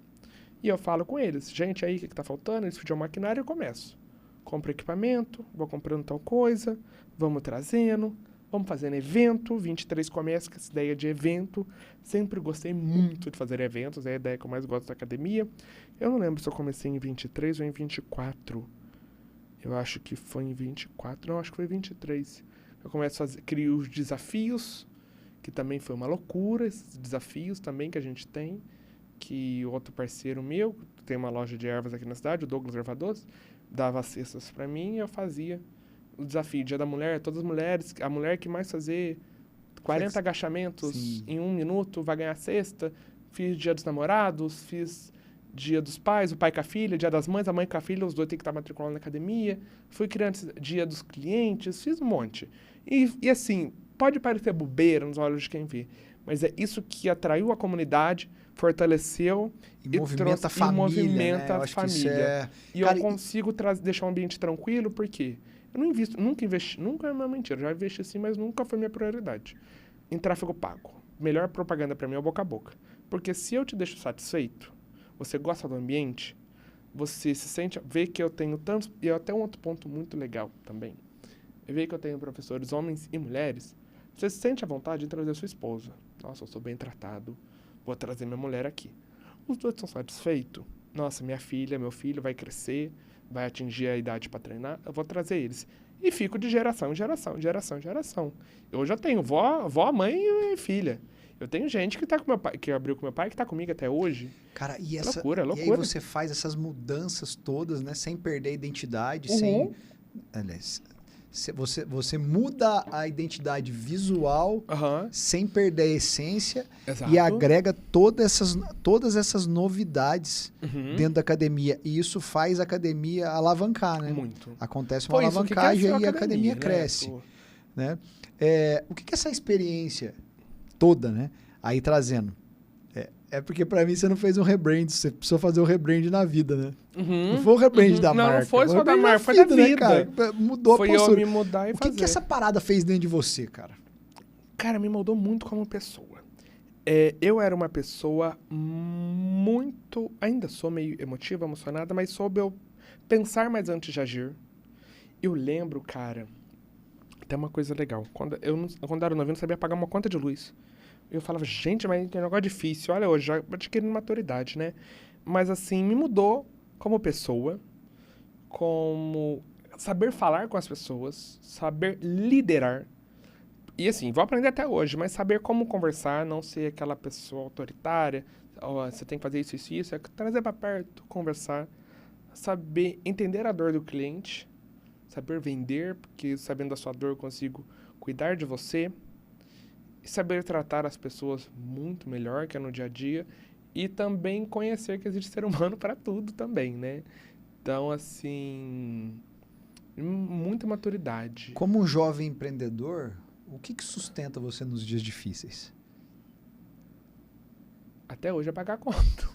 E eu falo com eles, gente, aí o que está faltando? Eles pediam maquinário e eu começo. Compro equipamento, vou comprando tal coisa, vamos trazendo, vamos fazendo evento. 23 começa com essa ideia de evento. Sempre gostei muito de fazer eventos, é a ideia que eu mais gosto da academia. Eu não lembro se eu comecei em 23 ou em 24. Eu acho que foi em 24, não, acho que foi em 23. Eu começo a crio os desafios, que também foi uma loucura, esses desafios também que a gente tem, que outro parceiro meu, tem uma loja de ervas aqui na cidade, o Douglas Ervadoce, dava cestas pra mim e eu fazia o desafio. Dia da Mulher, todas as mulheres, a mulher que mais fazer 40 agachamentos Sim. em 1 minuto vai ganhar cesta. Fiz Dia dos Namorados, fiz Dia dos Pais, o pai com a filha, Dia das Mães, a mãe com a filha, os dois têm que estar matriculando na academia. Fui criando Dia dos Clientes, fiz um monte. E assim, pode parecer bobeira nos olhos de quem vê, mas é isso que atraiu a comunidade, fortaleceu E movimenta a família, movimenta né? Eu a acho que isso família. E Cara, eu consigo deixar um ambiente tranquilo, porque eu não invisto, nunca é uma mentira, já investi sim, mas nunca foi minha prioridade. Em tráfego pago. Melhor propaganda para mim é o boca a boca. Porque se eu te deixo satisfeito, você gosta do ambiente, você se sente, vê que eu tenho tantos, e até um outro ponto muito legal também, vê que eu tenho professores, homens e mulheres, você se sente à vontade de trazer sua esposa. Nossa, eu sou bem tratado, vou trazer minha mulher aqui. Os dois estão satisfeitos. Nossa, minha filha, meu filho vai crescer, vai atingir a idade para treinar, eu vou trazer eles. E fico de geração em geração, de geração em geração. Eu já tenho vó, mãe e filha. Eu tenho gente que tá com meu pai, que abriu com meu pai, que tá comigo até hoje. Cara, Loucura. E aí você faz essas mudanças todas, né? Sem perder a identidade, sem... Aliás, você muda a identidade visual sem perder a essência. Exato. E agrega todas essas novidades dentro da academia. E isso faz a academia alavancar, né? Muito. Acontece uma alavancagem e a academia né? cresce. né? O que essa experiência toda, né? Aí trazendo. É porque pra mim você não fez um rebrand, você precisou fazer um rebrand na vida, né? Uhum, Não foi o rebrand da marca. Não foi só da marca, foi da vida. Né, cara? Mudou foi a postura. Eu me mudar e fazer. O que essa parada fez dentro de você, cara? Cara, me moldou muito como pessoa. Eu era uma pessoa muito... Ainda sou meio emotiva, emocionada, mas soube eu pensar mais antes de agir. Eu lembro, cara, até uma coisa legal. Quando eu era novinho, não sabia pagar uma conta de luz. Eu falava, gente, mas que negócio difícil. Olha, hoje já adquirindo maturidade, né? Mas, assim, me mudou como pessoa, como saber falar com as pessoas, saber liderar. E, assim, vou aprender até hoje, mas saber como conversar, não ser aquela pessoa autoritária. Você tem que fazer isso, isso, isso. É trazer para perto, conversar. Saber entender a dor do cliente. Saber vender, porque sabendo da sua dor eu consigo cuidar de você. E saber tratar as pessoas muito melhor, que é no dia a dia. E também conhecer que existe ser humano para tudo também, né? Então, assim, muita maturidade. Como um jovem empreendedor, o que sustenta você nos dias difíceis? Até hoje é pagar a conta.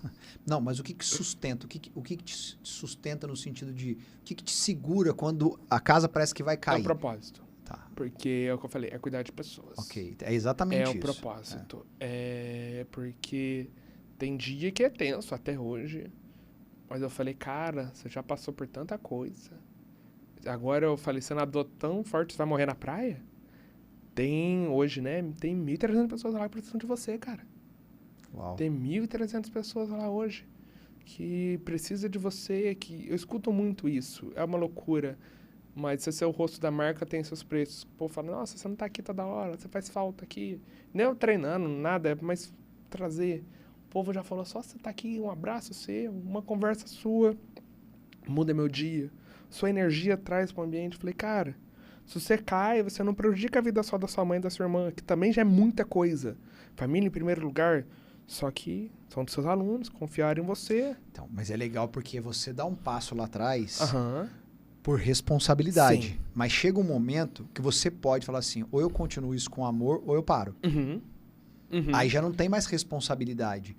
Não, mas o que sustenta? O que te sustenta no sentido de... O que te segura quando a casa parece que vai cair? É o propósito. Tá. Porque é o que eu falei, é cuidar de pessoas. Ok, é exatamente isso. É o propósito. É porque tem dia que é tenso até hoje. Mas eu falei, cara, você já passou por tanta coisa. Agora eu falei, você nadou tão forte, você vai morrer na praia? Tem hoje, né? Tem 1.300 pessoas lá precisando de você, cara. Uau. Tem 1.300 pessoas lá hoje que precisa de você. Que eu escuto muito isso. É uma loucura. Mas se você é o rosto da marca, tem seus preços. O povo fala, nossa, você não tá aqui toda hora, você faz falta aqui. Nem eu treinando, nada, mas trazer. O povo já falou, só você tá aqui, um abraço seu, uma conversa sua, muda meu dia. Sua energia traz pro ambiente. Falei, cara, se você cai, você não prejudica a vida só da sua mãe e da sua irmã, que também já é muita coisa. Família em primeiro lugar, só que são dos seus alunos, confiaram em você. Então, mas é legal porque você dá um passo lá atrás... Por responsabilidade. Sim. Mas chega um momento que você pode falar assim, ou eu continuo isso com amor, ou eu paro. Aí já não tem mais responsabilidade.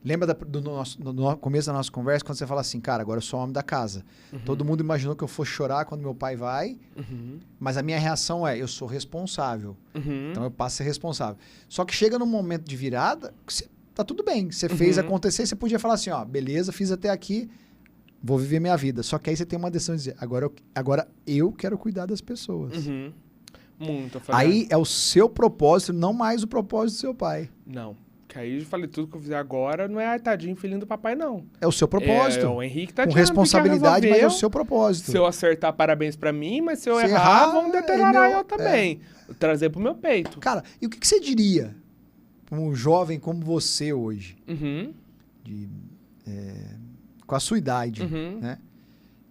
Lembra no começo da nossa conversa, quando você fala assim, cara, agora eu sou o homem da casa. Todo mundo imaginou que eu fosse chorar quando meu pai vai, mas a minha reação é, eu sou responsável. Então eu passo a ser responsável. Só que chega num momento de virada, que tá tudo bem. Você fez acontecer, você podia falar assim, ó, beleza, fiz até aqui, vou viver minha vida. Só que aí você tem uma decisão de dizer, agora eu quero cuidar das pessoas. Muito. Aí é o seu propósito, não mais o propósito do seu pai. Não. Que aí eu falei, tudo que eu fizer agora não é tadinho, filhinho do papai, não. É o seu propósito. É o Henrique tá com responsabilidade, mas é o seu propósito. Se eu acertar, parabéns pra mim, mas se eu errar, vão deteriorar eu também. Trazer pro meu peito. Cara, e o que você diria pra um jovem como você hoje? Com a sua idade, né?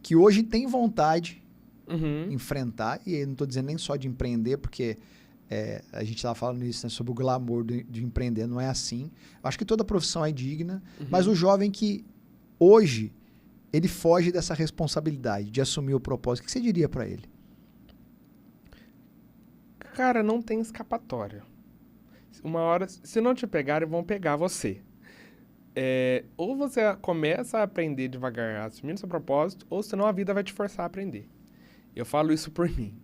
Que hoje tem vontade de enfrentar, e eu não estou dizendo nem só de empreender, porque a gente estava falando isso, né, sobre o glamour de empreender, não é assim. Eu acho que toda profissão é digna, mas o jovem que hoje ele foge dessa responsabilidade de assumir o propósito, o que você diria para ele? Cara, não tem escapatória. Uma hora, se não te pegarem, vão pegar você. Ou você começa a aprender devagar, assumindo seu propósito, ou senão a vida vai te forçar a aprender. Eu falo isso por mim.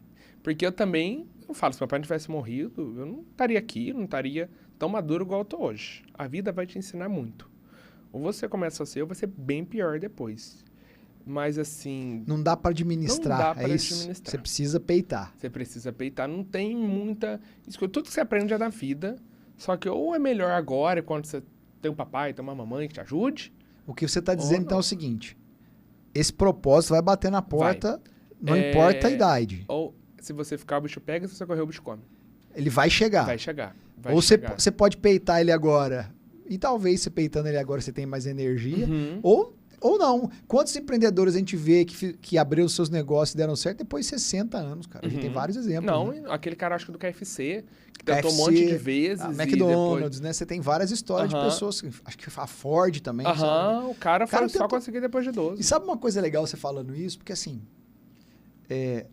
Porque eu também, falo, se meu pai não tivesse morrido, eu não estaria aqui, não estaria tão maduro igual eu tô hoje. A vida vai te ensinar muito. Ou você começa a ser, ou vai ser bem pior depois. Mas assim... Não dá para administrar, não dá pra isso? administrar. Você precisa peitar. Você precisa peitar, não tem muita... Tudo que você aprende é da vida, só que ou é melhor agora, quando você tem um papai, tem uma mamãe que te ajude. O que você está dizendo então é o seguinte, esse propósito vai bater na porta, não importa a idade. Ou se você ficar, o bicho pega, se você correr, o bicho come. Ele vai chegar. Vai chegar. Ou você pode peitar ele agora, e talvez você peitando ele agora você tem mais energia, ou não. Quantos empreendedores a gente vê que abriram seus negócios e deram certo depois de 60 anos, cara? A gente tem vários exemplos. Não, né? Aquele cara, acho que do KFC, que tentou um monte de vezes. McDonald's, depois... né? Você tem várias histórias de pessoas, acho que a Ford também. O cara foi só tentou... conseguir depois de 12. E sabe uma coisa legal você falando isso? Porque assim,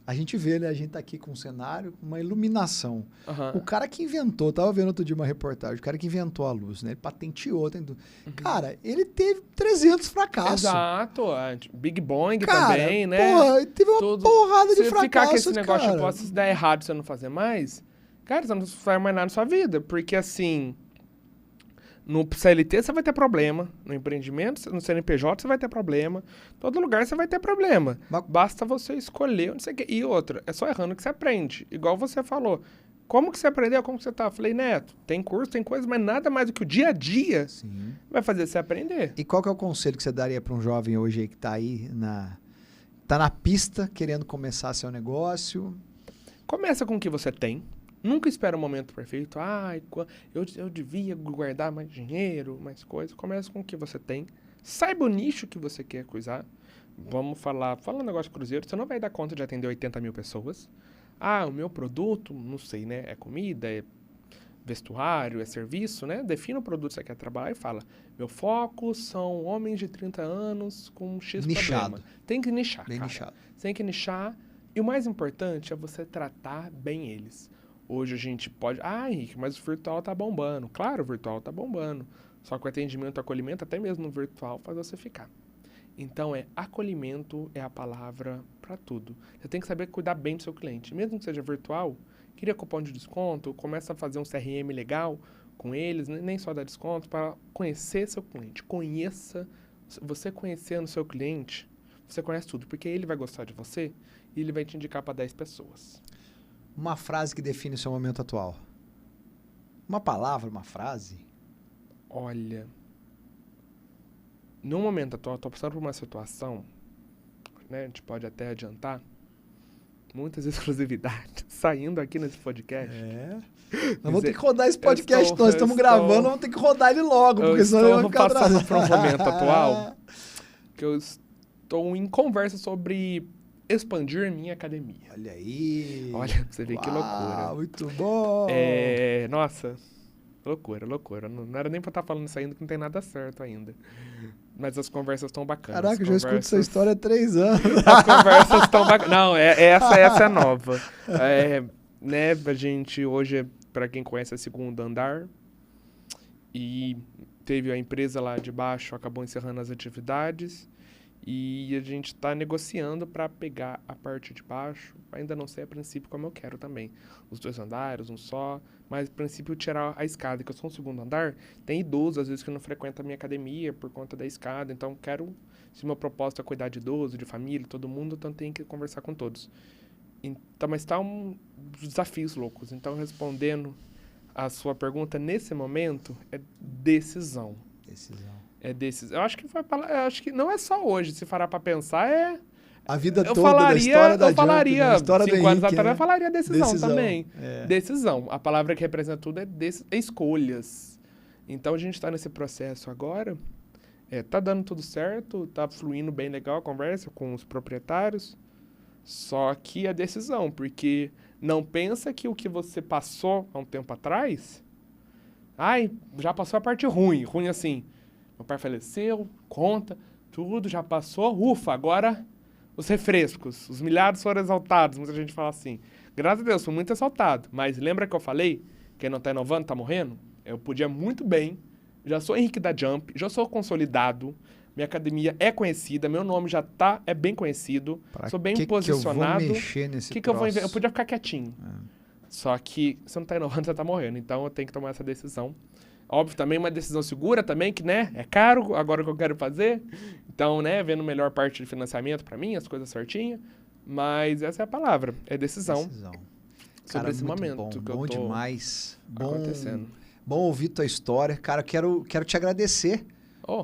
a gente vê, né? A gente tá aqui com um cenário, uma iluminação. Aham. O cara que inventou, tava vendo outro dia uma reportagem, o cara que inventou a luz, né? Ele patenteou. Cara, ele teve 300 fracassos. Exato. Big Bang Cara, também, né? porra, ele teve uma porrada de Se ficar com fracassos, esse negócio, cara. tipo, se der errado você não fazer mais, cara, você não faz mais nada na sua vida. Porque, assim, no CLT você vai ter problema, no empreendimento, no CNPJ você vai ter problema, todo lugar você vai ter problema. Basta você escolher onde você quer. E outra, é só errando que você aprende. Igual você falou. Como que você aprendeu? Como que você tá? Eu falei, Neto, tem curso, tem coisa, mas nada mais do que o dia a dia vai fazer você aprender. E qual que é o conselho que você daria para um jovem hoje aí que tá aí tá na pista, querendo começar seu negócio? Começa com o que você tem. Nunca espera o momento perfeito. Eu devia guardar mais dinheiro, mais coisa. Começa com o que você tem. Saiba o nicho que você quer coisar. Vamos falar um negócio de cruzeiro. Você não vai dar conta de atender 80 mil pessoas. O meu produto, não sei, né? É comida, é vestuário, é serviço, né? Defina o produto que você quer trabalhar e fala, meu foco são homens de 30 anos com X problema. Tem que nichar, Bem cara. nichado. Tem que nichar. E o mais importante é você tratar bem eles. Hoje a gente pode... Henrique, mas o virtual tá bombando. Claro, o virtual tá bombando. Só que o atendimento, acolhimento, até mesmo no virtual, faz você ficar. Então, acolhimento é a palavra para tudo. Você tem que saber cuidar bem do seu cliente. Mesmo que seja virtual, cria cupom de desconto, começa a fazer um CRM legal com eles, nem só dar desconto, para conhecer seu cliente. Você conhecendo o seu cliente, você conhece tudo, porque ele vai gostar de você e ele vai te indicar para 10 pessoas. Uma frase que define o seu momento atual. Uma palavra, uma frase? Olha... No momento atual, estou passando por uma situação, né, a gente pode até adiantar, muitas exclusividades saindo aqui nesse podcast. Nós vamos ter que rodar esse podcast, nós estamos gravando, vamos ter que rodar ele logo, porque senão eu vou ficar atrasado. Eu estou passando por um momento atual que eu estou em conversa sobre expandir minha academia. Olha aí. Olha, pra você ver que loucura. Muito bom. Nossa, loucura. Não era nem pra estar falando isso ainda, que não tem nada certo ainda. Mas as conversas estão bacanas. Caraca, eu já escuto essa história há 3 anos. As conversas estão bacanas. Não, essa é nova. Né, a gente hoje, pra quem conhece, é Segundo Andar. E teve a empresa lá de baixo, acabou encerrando as atividades. E a gente está negociando para pegar a parte de baixo. Ainda não sei a princípio como eu quero também. Os 2 andares, um só. Mas a princípio tirar a escada, que eu sou um segundo andar. Tem idoso, às vezes, que não frequenta a minha academia por conta da escada. Então, se meu propósito é cuidar de idoso, de família, todo mundo, então tem que conversar com todos. Então, mas tá desafios loucos. Então, respondendo a sua pergunta, nesse momento, é decisão. Eu acho que acho que não é só hoje. Se parar pra pensar, a vida toda da história da Jump, da história 5 anos atrás, eu falaria decisão também. É. Decisão. A palavra que representa tudo é escolhas. Então, a gente tá nesse processo agora. Tá dando tudo certo, tá fluindo bem legal a conversa com os proprietários. Só que a decisão, porque não pensa que o que você passou há um tempo atrás... já passou a parte ruim. Ruim assim... Meu pai faleceu, conta, tudo já passou. Ufa, agora os refrescos, os milhares foram exaltados. Muita gente fala assim. Graças a Deus, fui muito exaltado. Mas lembra que eu falei? Quem não tá inovando, tá morrendo? Eu podia muito bem. Já sou Henrique da Jump, já sou consolidado. Minha academia é conhecida, meu nome já é bem conhecido. Sou bem posicionado. Que eu vou mexer nesse que eu vou Eu podia ficar quietinho. Só que você não tá inovando, você tá morrendo. Então eu tenho que tomar essa decisão. Óbvio, também uma decisão segura também, que, né, é caro agora que eu quero fazer. Então, né, vendo melhor parte de financiamento pra mim, as coisas certinhas. Mas essa é a palavra, é decisão. Sobre esse momento que eu tô bom demais. Acontecendo. Bom ouvir tua história. Cara, quero te agradecer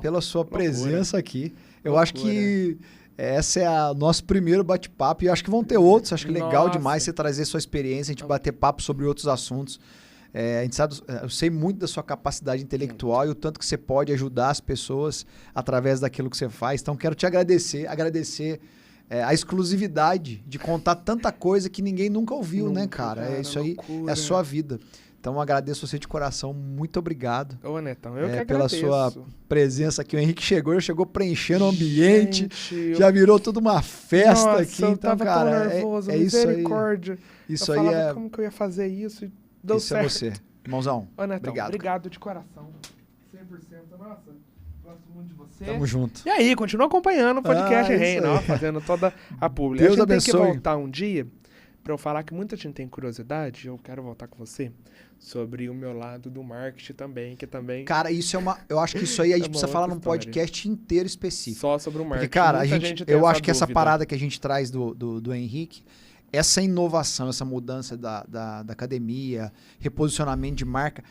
pela sua presença aqui. Eu acho que esse é o nosso primeiro bate-papo e acho que vão ter outros. Acho que legal demais você trazer sua experiência, a gente bater papo sobre outros assuntos. A gente sabe, eu sei muito da sua capacidade intelectual e o tanto que você pode ajudar as pessoas através daquilo que você faz. Então, quero te agradecer a exclusividade de contar tanta coisa que ninguém nunca ouviu, né, cara? Isso aí é a sua vida. Então, agradeço você de coração. Muito obrigado. Ô, Netão, eu que pela agradeço. sua presença aqui. O Henrique chegou preenchendo o ambiente. Gente, Já virou tudo uma festa Nossa, aqui. eu Então, tava cara, tão nervoso, é isso aí. misericórdia. Isso eu aí falava é... como que eu ia fazer isso e deu Isso certo. é você. Irmãozão, Ô, Netão, obrigado. de coração. 100%. Nossa, gosto muito de você. Tamo junto. E aí, continua acompanhando o podcast isso Reina, aí. ó, fazendo toda a publi. Deus a gente abençoe. tem que voltar um dia pra eu falar que muita gente tem curiosidade, eu quero voltar com você, sobre o meu lado do marketing também, que também... Cara, isso é uma... Eu acho que isso aí a gente uma precisa falar outra num história. podcast inteiro específico. Só sobre o marketing. Porque, cara, Muita a gente gente, tem eu acho que essa dúvida. parada que a gente traz do Henrique, essa inovação, essa mudança da academia, reposicionamento de marca,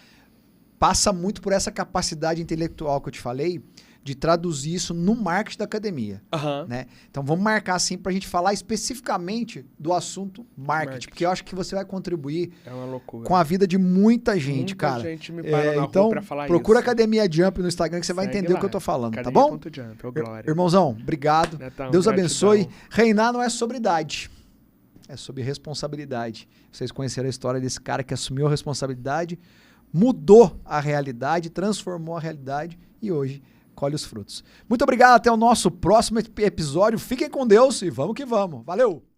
passa muito por essa capacidade intelectual que eu te falei, de traduzir isso no marketing da academia. Aham. Né? Então vamos marcar assim pra gente falar especificamente do assunto marketing, porque eu acho que você vai contribuir É uma loucura. com a vida de muita gente, Muita cara. gente me para na Então, rua pra falar procura isso. Academia Jump no Instagram que você vai Segue entender lá. o que eu tô falando, tá Academia bom? Ponto Jump, ô glória. Irmãozão, obrigado. Netão, Deus gratidão. abençoe. Reinar não é sobre idade, é sobre responsabilidade. Vocês conheceram a história desse cara que assumiu a responsabilidade, mudou a realidade, transformou a realidade e hoje colhe os frutos. Muito obrigado, até o nosso próximo episódio. Fiquem com Deus e vamos que vamos. Valeu!